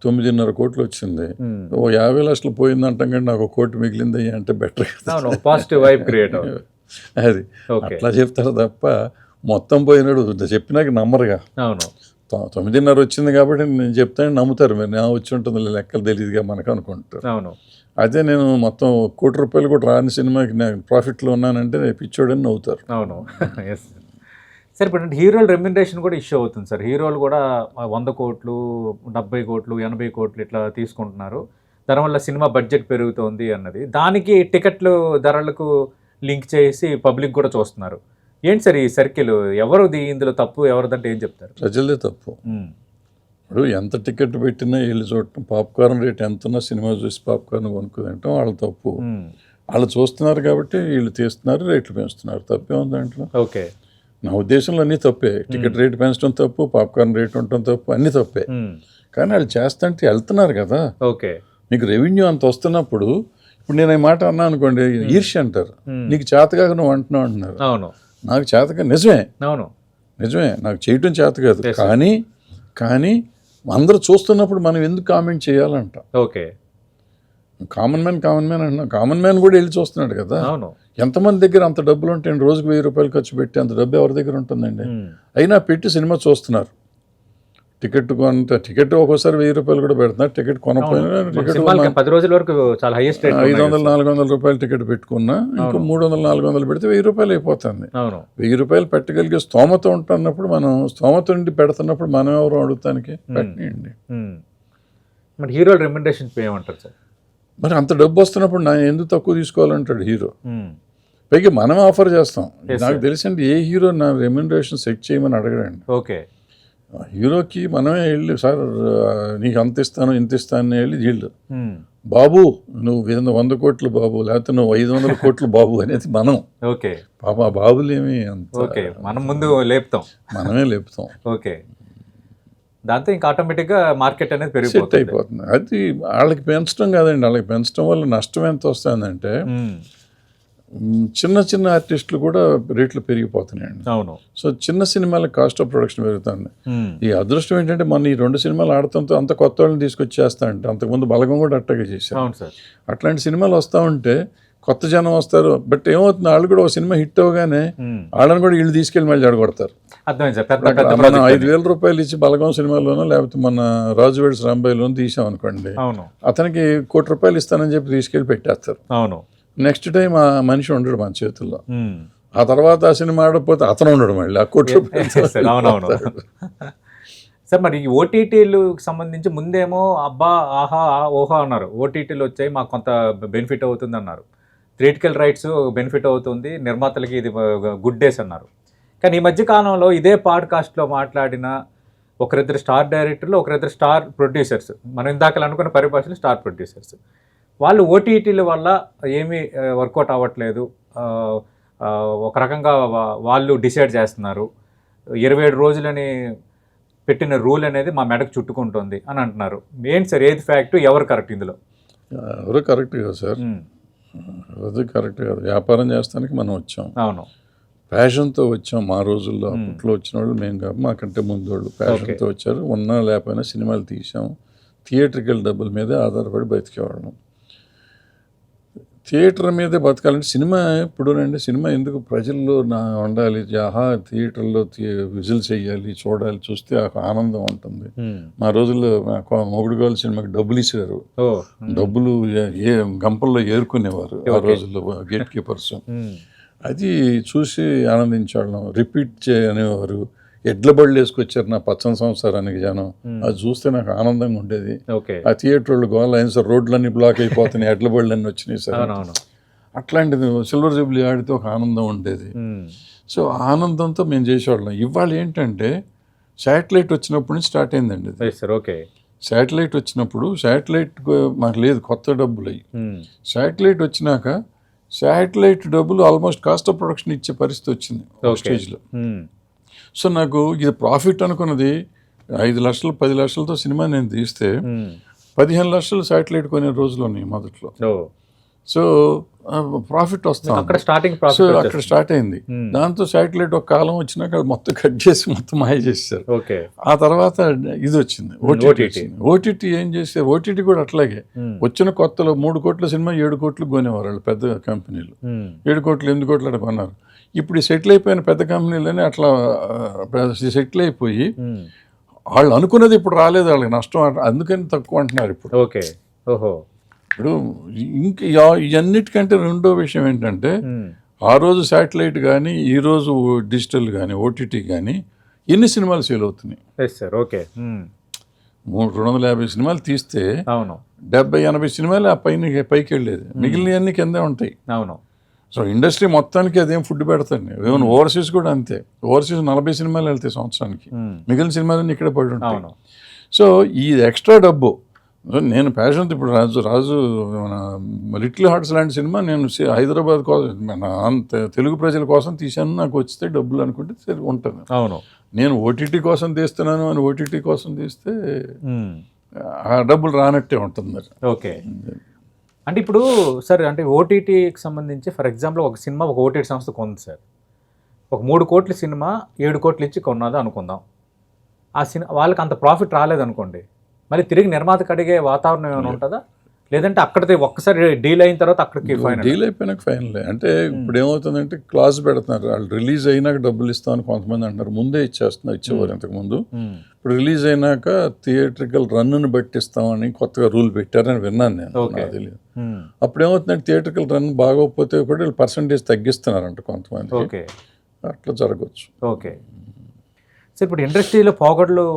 9.5 కోట్లు వచ్చింది. ఓ 50 లక్షలు పోయిందంటాం కానీ నాకు 1 కోటి మిగిలింది అంటే బెటర్. పాజిటివ్ వైబ్ క్రియేట్ అది అట్లా చెప్తారు తప్ప మొత్తం పోయినాడు చెప్పినాక నమ్మరుగా. అవును, 9.5 వచ్చింది కాబట్టి నేను చెప్తాను నమ్ముతారు. మీరు నా వచ్చి ఉంటుంది లెక్కలు తెలియదుగా మనకు అనుకుంటారు. అవును, అదే నేను మొత్తం 1 కోటి రూపాయలు కూడా రాని సినిమాకి నేను ప్రాఫిట్లో ఉన్నానంటే పిచ్చోడని నవ్వుతారు. అవును. Yes sir. ఇప్పుడు హీరోల రెమ్యునరేషన్ కూడా ఇష్యూ అవుతుంది సార్. హీరోలు కూడా 100 కోట్లు 70 కోట్లు 80 కోట్లు ఇట్లా తీసుకుంటున్నారు. దానివల్ల సినిమా బడ్జెట్ పెరుగుతోంది అన్నది, దానికి టికెట్లు ధరలకు లింక్ చేసి పబ్లిక్ కూడా చూస్తున్నారు. ఏంటి సార్ ఈ సర్కిల్? ఎవరిది ఇందులో తప్పు, ఎవరిదంటే ఏం చెప్తారు? ప్రజలదే తప్పు. ఇప్పుడు ఎంత టికెట్ పెట్టినా వీళ్ళు చూడటం, పాప్కార్న్ రేట్ ఎంత ఉన్నా సినిమా చూసి పాప్కార్న్ కొనుక్కుంటాం వాళ్ళ తప్పు. వాళ్ళు చూస్తున్నారు కాబట్టి వీళ్ళు తీస్తున్నారు, రేట్లు పెంచుతున్నారు. తప్పే ఉంది దాంట్లో. ఓకే. నా ఉద్దేశంలో అన్నీ తప్పే. టికెట్ రేటు పెంచడం తప్పు, పాప్కార్న్ రేట్ ఉండటం తప్పు, అన్నీ తప్పే. కానీ వాళ్ళు చేస్తుంటే వెళ్తున్నారు కదా. ఓకే. మీకు రెవెన్యూ అంత వస్తున్నప్పుడు, ఇప్పుడు నేను ఈ మాట అన్నా అనుకోండి, ఈర్ష్య అంటారు. నీకు చేతగా నువ్వు అంటున్నావు అంటున్నారు. అవును, నాకు చేతగా నిజమే. అవును, నిజమే, నాకు చేయటం చేత కాదు. కానీ అందరూ చూస్తున్నప్పుడు మనం ఎందుకు కామెంట్ చేయాలంట. ఓకే. కామన్ మ్యాన్ అంటున్నా, కామన్ మ్యాన్ కూడా వెళ్ళి చూస్తున్నాడు కదా. అవును. ఎంతమంది దగ్గర అంత డబ్బులు ఉంటాయండి? రోజుకు 1000 రూపాయలు ఖర్చు పెట్టి అంత డబ్బు ఎవరి దగ్గర ఉంటుందండి? అయినా పెట్టి సినిమా చూస్తున్నారు. టికెట్ ఒక్కోసారి 1000 రూపాయలు కూడా పెడుతున్నారు. టికెట్ కొనపోయినా టికెట్ 10 రోజుల వరకు చాలా హైయెస్ట్ 500-400 రూపాయలు టికెట్ పెట్టుకున్నా ఇంకో 300-400 పెడితే 1000 రూపాయలు అయిపోతుంది. 1000 రూపాయలు పెట్టగలిగే స్తోమత ఉంటున్నప్పుడు, మనం స్తోమత నుండి పెడుతున్నప్పుడు మనం ఎవరు అడుగుతానికి పెట్టండి. మరి హీరోల రెమ్యునరేషన్ ఏమంటారు సార్? మరి అంత డబ్బు వస్తున్నప్పుడు నా ఎందుకు తక్కువ తీసుకోవాలంటాడు హీరో. పైగా మనం ఆఫర్ చేస్తాం. నాకు తెలిసండి ఏ హీరో నా రెమ్యునరేషన్ సెట్ చేయమని అడగడండి. ఓకే. హీరోకి మనమే వెళ్ళి, సార్ నీకు అంత ఇస్తాను ఇంత ఇస్తాను వెళ్ళి వీళ్ళు, బాబు నువ్వు 100 కోట్లు బాబు, లేకపోతే నువ్వు 500 కోట్లు బాబు అనేది మనం. ఓకే. పాప ఆ బాబులేమి అంత మనం ముందు లేపుతాం, మనమే లేపుతాం. ఓకే. దాంతో ఇంకా ఆటోమేటిక్గా మార్కెట్ అనేది సెట్ అయిపోతుంది. అది వాళ్ళకి పెంచడం కాదండి, వాళ్ళకి పెంచడం వల్ల నష్టం ఎంత వస్తుందంటే చిన్న చిన్న ఆర్టిస్టులు కూడా రేట్లు పెరిగిపోతున్నాయండి. అవును. సో చిన్న సినిమాలకు కాస్ట్ ఆఫ్ ప్రొడక్షన్ పెరుగుతుంది. ఈ అదృష్టం ఏంటంటే మన ఈ 2 సినిమాలు ఆడటంతో అంత కొత్త వాళ్ళని తీసుకొచ్చేస్తానంటే, అంతకుముందు బలగం కూడా అట్టగా చేశారు. అట్లాంటి సినిమాలు వస్తూ ఉంటే కొత్త జనం వస్తారు. బట్ ఏమవుతుంది, వాళ్ళు కూడా ఒక సినిమా హిట్ అవగానే వాళ్ళని కూడా వీళ్ళు తీసుకెళ్ళి మళ్ళీ అడగొడతారు. మనం 5,000 రూపాయలు ఇచ్చి బలగం సినిమాలోనో లేకపోతే మన రాజు వెడ్స్ రాంబాయిలోనో తీసాం అనుకోండి, అతనికి 1 కోటి రూపాయలు ఇస్తానని చెప్పి తీసుకెళ్ళి పెట్టేస్తారు. అవును. నెక్స్ట్ టైం ఆ మనిషి ఉండడు మన చేతుల్లో. ఆ తర్వాత ఆ సినిమా ఆడకపోతే అతను ఉండడు మళ్ళీ 1 కోటి రూపాయలు. అవునవును సార్. మరి ఈ ఓటీటీలకు సంబంధించి ముందేమో అబ్బా ఆహా ఓహా అన్నారు, ఓటీటీలు వచ్చాయి మాకు కొంత బెనిఫిట్ అవుతుంది అన్నారు, థియేటికల్ రైట్స్ బెనిఫిట్ అవుతుంది, నిర్మాతలకి ఇది గుడ్ డేస్ అన్నారు. కానీ ఈ మధ్యకాలంలో ఇదే పాడ్కాస్ట్లో మాట్లాడిన ఒకరిద్దరు స్టార్ డైరెక్టర్లు, ఒకరిద్దరు స్టార్ ప్రొడ్యూసర్స్, మనం ఇందాకలు అనుకున్న పరిభాషలు స్టార్ ప్రొడ్యూసర్స్, వాళ్ళు ఓటీటీల వల్ల ఏమీ వర్కౌట్ అవ్వట్లేదు, ఒక రకంగా వాళ్ళు డిసైడ్ చేస్తున్నారు, 27 రోజులని పెట్టిన రూల్ అనేది మా మెడకు చుట్టుకుంటుంది అని అంటున్నారు. ఏంటి సార్, ఏది ఫ్యాక్ట్, ఎవరు కరెక్ట్ ఇందులో? ఎవరు కరెక్ట్ కదా సార్, అది కరెక్ట్ కాదు. వ్యాపారం చేస్తానికి మనం వచ్చాం. అవును. ప్యాషన్తో వచ్చాం. మా రోజుల్లో అప్పట్లో వచ్చిన వాళ్ళు మేము కాదు, మాకంటే ముందు వాళ్ళు ప్యాషన్తో వచ్చారు. ఉన్నా లేకపోయినా సినిమాలు తీసాం. థియేట్రికల్ డబ్బుల మీదే ఆధారపడి బతికేవాళ్ళం. థియేటర్ మీదే బతకాలంటే సినిమా ఇప్పుడునండి సినిమా ఎందుకు ప్రజల్లో ఉండాలి, ఆహా థియేటర్లో విజిల్స్ వేయాలి, చూడాలి, చూస్తే ఆ ఆనందం ఉంటుంది. మా రోజుల్లో మొగుడు గోల్ సినిమాకి డబ్బులు ఇచ్చారు, డబ్బులు గంపల్లో ఏరుకునేవారు ఆ రోజుల్లో గేట్ కీపర్స్. అది చూసి ఆనందించేవాళ్ళం. రిపీట్ అనేవారు. ఎడ్ల బళ్ళు వేసుకొచ్చారు నా పచ్చని సంవత్సరానికి జనం. అది చూస్తే నాకు ఆనందంగా ఉండేది. ఆ థియేటర్ వాళ్ళు గోల్ అయిన సార్ రోడ్లన్నీ బ్లాక్ అయిపోతున్నాయి, ఎడ్ల బళ్ళు అన్నీ వచ్చినాయి సార్. అట్లాంటిది సిల్వర్ జూబ్లీ ఆడితే ఒక ఆనందం ఉండేది. సో ఆనందంతో మేము చేసేవాళ్ళం. ఇవాళ ఏంటంటే శాటిలైట్ వచ్చినప్పటి నుంచి స్టార్ట్ అయిందండి ఇది. శాటిలైట్ వచ్చినప్పుడు శాటిలైట్ మాకు లేదు, కొత్త డబ్బులు అయ్యి. శాటిలైట్ వచ్చినాక శాటిలైట్ డబ్బులు ఆల్మోస్ట్ కాస్ట్ ఆఫ్ ప్రొడక్షన్ ఇచ్చే పరిస్థితి వచ్చింది ఒక స్టేజ్లో. సో నాకు ఇది ప్రాఫిట్ అనుకున్నది 5 లక్షలు 10 లక్షలతో సినిమా నేను తీస్తే 15 లక్షలు శాటిలైట్ కొనే రోజులు ఉన్నాయి మొదట్లో. సో ప్రాఫిట్ వస్తాం అక్కడ స్టార్ట్ అయింది. దాంతో శాటిలైట్ ఒక కాలం వచ్చినాక అది మొత్తం కట్ చేసి మొత్తం మాయ చేశారు. ఆ తర్వాత ఇది వచ్చింది ఓటీటీ. ఏం చేస్తే ఓటీటీ కూడా అట్లాగే వచ్చిన కొత్తలో 3 కోట్ల సినిమా 7 కోట్లు కొనేవారు వాళ్ళు పెద్ద కంపెనీలు. 7 కోట్లు 8 కోట్లు అట్లా కొన్నారు. ఇప్పుడు సెటిల్ అయిపోయిన పెద్ద కంపెనీలని అట్లా సెటిల్ అయిపోయి వాళ్ళు అనుకున్నది ఇప్పుడు రాలేదు, వాళ్ళకి నష్టం, అందుకని తక్కువ అంటున్నారు ఇప్పుడు. ఇప్పుడు ఇంకా ఇవన్నిటికంటే రెండో విషయం ఏంటంటే ఆ రోజు శాటిలైట్ కానీ ఈ రోజు డిజిటల్ కానీ ఓటీటీ కానీ ఎన్ని సినిమాలు సేల్ అవుతున్నాయి. 250 సినిమాలు తీస్తే 70-80 సినిమాలు ఆ పైకి వెళ్ళేది, మిగిలినవన్నీ కిందే ఉంటాయి. సో ఇండస్ట్రీ మొత్తానికి అదేం ఫుడ్ పెడతాండి. ఈవెన్ ఓవర్సీస్ కూడా అంతే. ఓవర్సీస్ 40 సినిమాలు వెళ్తాయి సంవత్సరానికి, మిగిలిన సినిమాలన్నీ ఇక్కడే పడి ఉంటాయి. సో ఈ ఎక్స్ట్రా డబ్బు నేను ప్యాషన్తో ఇప్పుడు రాజు మన లిటిల్ హార్ట్స్ లాంటి సినిమా నేను హైదరాబాద్ కోసం తెలుగు ప్రజల కోసం తీశాను, నాకు వచ్చితే డబ్బులు అనుకుంటే సరే ఉంటుంది. నేను ఓటీటీ కోసం తీస్తున్నాను అని ఓటీటీ కోసం తీస్తే ఆ డబ్బులు రానట్టే ఉంటుంది మరి. అంటే ఇప్పుడు సార్ అంటే ఓటీటీకి సంబంధించి ఫర్ ఎగ్జాంపుల్ ఒక సినిమా ఒక ఓటీటీ సంస్థ కొంది సార్, ఒక 3 కోట్ల సినిమా 7 కోట్లు ఇచ్చి కొన్నది అనుకుందాం. ఆ సినిమా వాళ్ళకి అంత ప్రాఫిట్ రాలేదనుకోండి, మళ్ళీ తిరిగి నిర్మాతకు అడిగే వాతావరణం ఏమైనా ఉంటుందా? లేదంటే అక్కడితే ఒక్కసారి డీల్ అయిన తర్వాత అక్కడికి డీల్ అయిపోయినాక ఫైనల్. అంటే ఇప్పుడు ఏమవుతుందంటే క్లాస్ పెడుతున్నారు, వాళ్ళు రిలీజ్ అయినాక డబ్బులు ఇస్తామని కొంతమంది అంటారు. ముందే ఇచ్చేవారు ఇంతకుముందు. ఇప్పుడు రిలీజ్ అయినాక థియేట్రికల్ రన్ను బట్టి ఇస్తామని కొత్తగా రూల్ పెట్టారని విన్నాను నేను, నాకు తెలియదు. అప్పుడు ఏమవుతుందంటే థియేట్రికల్ రన్ బాగోకపోతే కూడా వీళ్ళు పర్సంటేజ్ తగ్గిస్తున్నారంట కొంతమంది, అట్లా జరగవచ్చు. సో ఇప్పుడు ఇండస్ట్రీలో పోగొడ్లు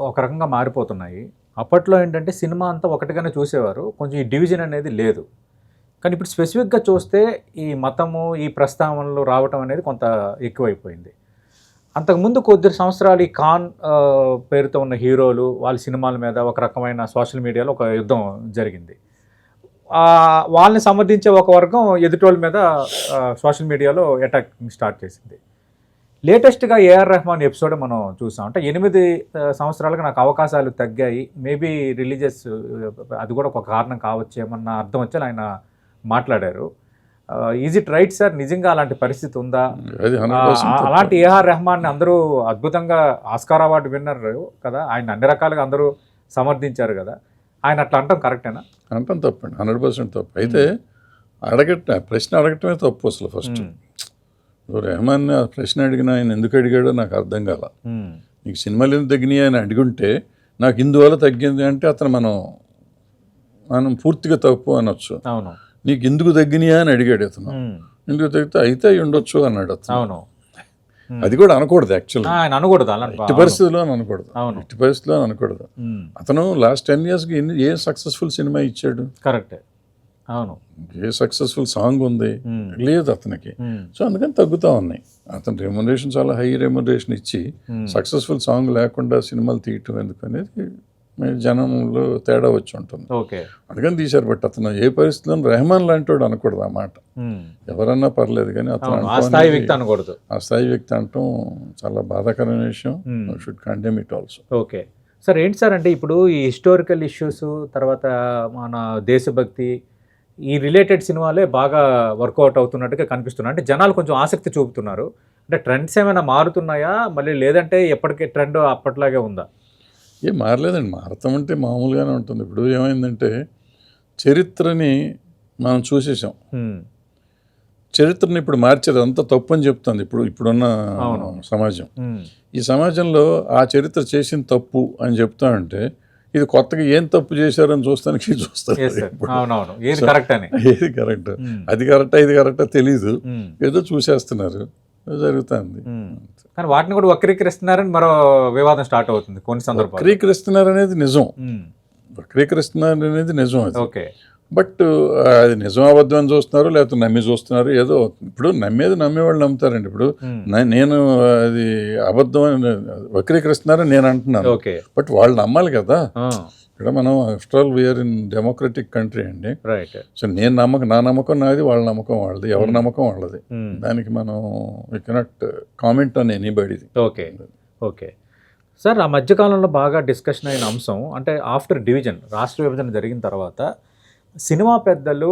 ఒక రకంగా మారిపోతున్నాయి. అప్పట్లో ఏంటంటే సినిమా అంతా ఒకటిగానే చూసేవారు, కొంచెం ఈ డివిజన్ అనేది లేదు. కానీ ఇప్పుడు స్పెసిఫిక్గా చూస్తే ఈ మతము ఈ ప్రస్తావనలు రావటం అనేది కొంత ఎక్కువైపోయింది. అంతకుముందు కొద్ది సంవత్సరాలు ఈ ఖాన్ పేరుతో ఉన్న హీరోలు వాళ్ళ సినిమాల మీద ఒక రకమైన సోషల్ మీడియాలో ఒక యుద్ధం జరిగింది. వాళ్ళని సమర్థించే ఒక వర్గం ఎదుటోళ్ళ మీద సోషల్ మీడియాలో అటాక్ స్టార్ట్ చేసింది. లేటెస్ట్గా ఏఆర్ రెహమాన్ ఎపిసోడ్ మనం చూసాం. అంటే 8 సంవత్సరాలుగా నాకు అవకాశాలు తగ్గాయి, మేబీ రిలీజియస్ అది కూడా ఒక కారణం కావచ్చేమన్న అర్థం వచ్చి ఆయన మాట్లాడారు. Is it right sir? నిజంగా అలాంటి పరిస్థితి ఉందా? అలాంటి ఏఆర్ రెహమాన్ని అందరూ అద్భుతంగా ఆస్కార్ అవార్డు విన్నర్ కదా, ఆయన అన్ని రకాలుగా అందరూ సమర్థించారు కదా, ఆయన అట్లా అంటాం కరెక్టేనా? అంటాం తప్పండి, 100% తప్పు. అయితే ప్రశ్న అడగటమే తప్పు అసలు. ఫస్ట్ రెహమాన్ ఆ ప్రశ్న అడిగిన ఆయన ఎందుకు అడిగాడో నాకు అర్థం కాల. నీకు సినిమాలు ఎందుకు తగ్గినాయి అని అడుగుంటే నాకు ఇందువల్ల తగ్గింది అంటే అతను మనం పూర్తిగా తప్పు అనొచ్చు. నీకు ఎందుకు తగ్గినాయా అని అడిగాడు అతను. ఎందుకు తగ్గితే అయితే అయి ఉండొచ్చు అన్నాడు అతను. అది కూడా అనకూడదు యాక్చువల్గా, ఎట్టి పరిస్థితుల్లో అనకూడదు. అతను లాస్ట్ 10 yearsకి ఏ సక్సెస్ఫుల్ సినిమా ఇచ్చాడు? కరెక్టే. అవును. ఏ సక్సెస్ఫుల్ సాంగ్ ఉంది? లేదు అతనికి. సో అందుకని తగ్గుతూ ఉన్నాయి. అతను రెమ్యునరేషన్ చాలా హై రెమ్యునరేషన్ ఇచ్చి సక్సెస్ఫుల్ సాంగ్ లేకుండా సినిమాలు తీయటం ఎందుకు అనేది జనంలో తేడా వచ్చి ఉంటుంది. అందుకని తీశారు. బట్ అతను ఏ పరిస్థితిలో రెహమాన్ లాంటి వాడు అనకూడదు ఆ మాట. ఎవరన్నా పర్లేదు కానీ అతను ఆ స్థాయి వ్యక్తి అంటాం చాలా బాధాకరమైన విషయం. Should condemn it also. Sir ఏంటి సార్ అంటే ఇప్పుడు ఈ హిస్టారికల్ ఇష్యూస్ తర్వాత మన దేశభక్తి ఈ రిలేటెడ్ సినిమాలే బాగా వర్కౌట్ అవుతున్నట్టుగా కనిపిస్తున్నాయి. అంటే జనాలు కొంచెం ఆసక్తి చూపుతున్నారు. అంటే ట్రెండ్స్ ఏమైనా మారుతున్నాయా మళ్ళీ, లేదంటే ఎప్పటికీ ట్రెండ్ అప్పట్లాగే ఉందా? మారలేదండి. మారతామంటే మామూలుగానే ఉంటుంది. ఇప్పుడు ఏమైందంటే చరిత్రని మనం చూసేసాం. చరిత్రను ఇప్పుడు మార్చేది అంతా తప్పు అని చెప్తుంది ఇప్పుడున్న సమాజం. ఈ సమాజంలో ఆ చరిత్ర చేసిన తప్పు అని చెప్తా అంటే ఇది కొత్తగా ఏం తప్పు చేశారని చూస్తానికి చూస్తారు. ఏది కరెక్ట్, అది కరెక్టా ఇది కరెక్టా తెలీదు, ఏదో చూసేస్తున్నారు, జరుగుతుంది. కానీ వాటిని కూడా వక్రీకరిస్తున్నారని మరో వివాదం స్టార్ట్ అవుతుంది కొన్ని సందర్భాలు. వక్రీకరిస్తున్నారు అనేది నిజం, వక్రీకరిస్తున్నారు అనేది నిజం అది. ఓకే, బట్ అది నిజం అబద్ధం అని చూస్తున్నారు, లేకపోతే నమ్మి చూస్తున్నారు. ఏదో ఇప్పుడు నమ్మేవాళ్ళు నమ్ముతారండి. ఇప్పుడు నేను అది అబద్ధం అని వక్రీకరిస్తున్నారని నేను అంటున్నాను, బట్ వాళ్ళు నమ్మాలి కదా. ఇక్కడ మనం after all we are in democratic country అండి. సో నా నమ్మకం నాది, వాళ్ళ నమ్మకం వాళ్ళది, ఎవరి నమ్మకం వాళ్ళది. దానికి మనం వి కెనాట్ కామెంట్ ఆన్ ఎనీబడీది. ఓకే ఓకే సార్, ఆ మధ్యకాలంలో బాగా డిస్కషన్ అయిన అంశం అంటే ఆఫ్టర్ డివిజన్, రాష్ట్ర విభజన జరిగిన తర్వాత సినిమా పెద్దలు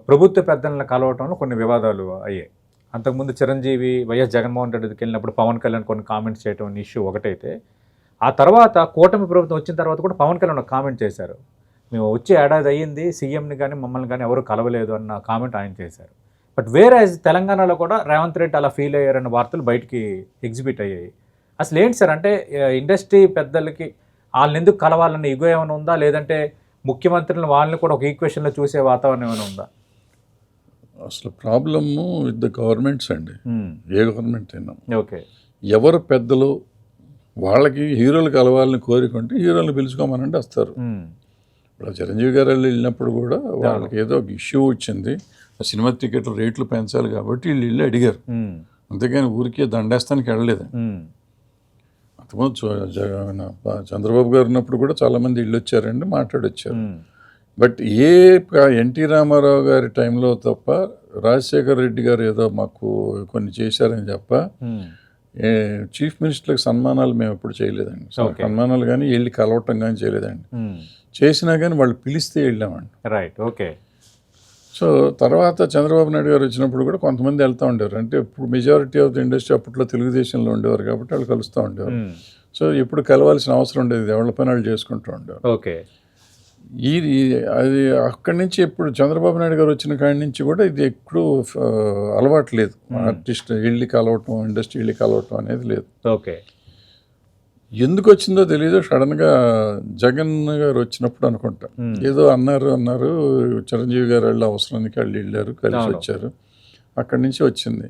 ప్రభుత్వ పెద్దలను కలవటంలో కొన్ని వివాదాలు అయ్యాయి. అంతకుముందు చిరంజీవి వైఎస్ జగన్మోహన్ రెడ్డి దగ్గరికి వెళ్ళినప్పుడు పవన్ కళ్యాణ్ కొన్ని కామెంట్స్ చేయడం ఇష్యూ ఒకటైతే, ఆ తర్వాత కూటమి ప్రభుత్వం వచ్చిన తర్వాత కూడా పవన్ కళ్యాణ్ ఒక కామెంట్ చేశారు. మేము వచ్చి ఏడాది అయ్యింది, సీఎంని కానీ మమ్మల్ని కానీ ఎవరు కలవలేదు అన్న కామెంట్ ఆయన చేశారు. బట్ వేరే తెలంగాణలో కూడా రేవంత్ రెడ్డి అలా ఫీల్ అయ్యారన్న వార్తలు బయటికి ఎగ్జిబిట్ అయ్యాయి. అసలు ఏంటి సార్, అంటే ఇండస్ట్రీ పెద్దలకి వాళ్ళని ఎందుకు కలవాలన్న ఇగో ఏమైనా ఉందా, లేదంటే ముఖ్యమంత్రులను వాళ్ళని కూడా ఒక ఈక్వేషన్లో చూసే వాతావరణం ఏమైనా ఉందా? అసలు ప్రాబ్లము విత్ ద గవర్నమెంట్స్ అండి, ఏ గవర్నమెంట్ అయినా. ఓకే, ఎవరు పెద్దలు వాళ్ళకి హీరోలు కలవాలని కోరుకుంటే హీరోలను పిలుచుకోమనంటే వస్తారు. ఇప్పుడు చిరంజీవి గారు వెళ్ళినప్పుడు కూడా వాళ్ళకి ఏదో ఒక ఇష్యూ వచ్చింది, సినిమా టికెట్ల రేట్లు పెంచాలి కాబట్టి వీళ్ళు అడిగారు, అంతేగాని ఊరికే దండేస్తానికి వెళ్ళలేదు. అంతకుముందు చంద్రబాబు గారు ఉన్నప్పుడు కూడా చాలామంది ఇళ్ళు వచ్చారండి, మాట్లాడొచ్చారు. బట్ ఎన్టీ రామారావు గారి టైంలో తప్ప రాజశేఖర్ రెడ్డి గారు ఏదో మాకు కొన్ని చేశారని తప్ప చీఫ్ మినిస్టర్లకు సన్మానాలు మేము ఎప్పుడు చేయలేదండి. సన్మానాలు కానీ వెళ్ళి కలవటం కానీ చేయలేదండి. చేసినా కానీ వాళ్ళు పిలిస్తే వెళ్ళామండి. Right, okay. సో తర్వాత చంద్రబాబు నాయుడు గారు వచ్చినప్పుడు కూడా కొంతమంది వెళ్తూ ఉండేవారు. అంటే ఇప్పుడు మెజారిటీ ఆఫ్ ద ఇండస్ట్రీ అప్పట్లో తెలుగుదేశంలో ఉండేవారు కాబట్టి వాళ్ళు కలుస్తూ ఉండేవారు. సో ఎప్పుడు కలవాల్సిన అవసరం ఉండేది, ఎవరి పని వాళ్ళు చేసుకుంటూ ఉండేవారు. ఓకే, అది అక్కడి నుంచి ఇప్పుడు చంద్రబాబు నాయుడు గారు వచ్చిన కాడి నుంచి కూడా ఇది ఎప్పుడు అలవాటు లేదు. ఆర్టిస్ట్ వెళ్ళి కలవటం, ఇండస్ట్రీ వెళ్ళి కలవటం అనేది లేదు. ఓకే, ఎందుకు వచ్చిందో తెలియదు. సడన్గా జగన్ గారు వచ్చినప్పుడు అనుకుంటా ఏదో అన్నారు చిరంజీవి గారు వెళ్ళి అవసరానికి వాళ్ళు వెళ్ళారు, కలిసి వచ్చారు, అక్కడి నుంచి వచ్చింది.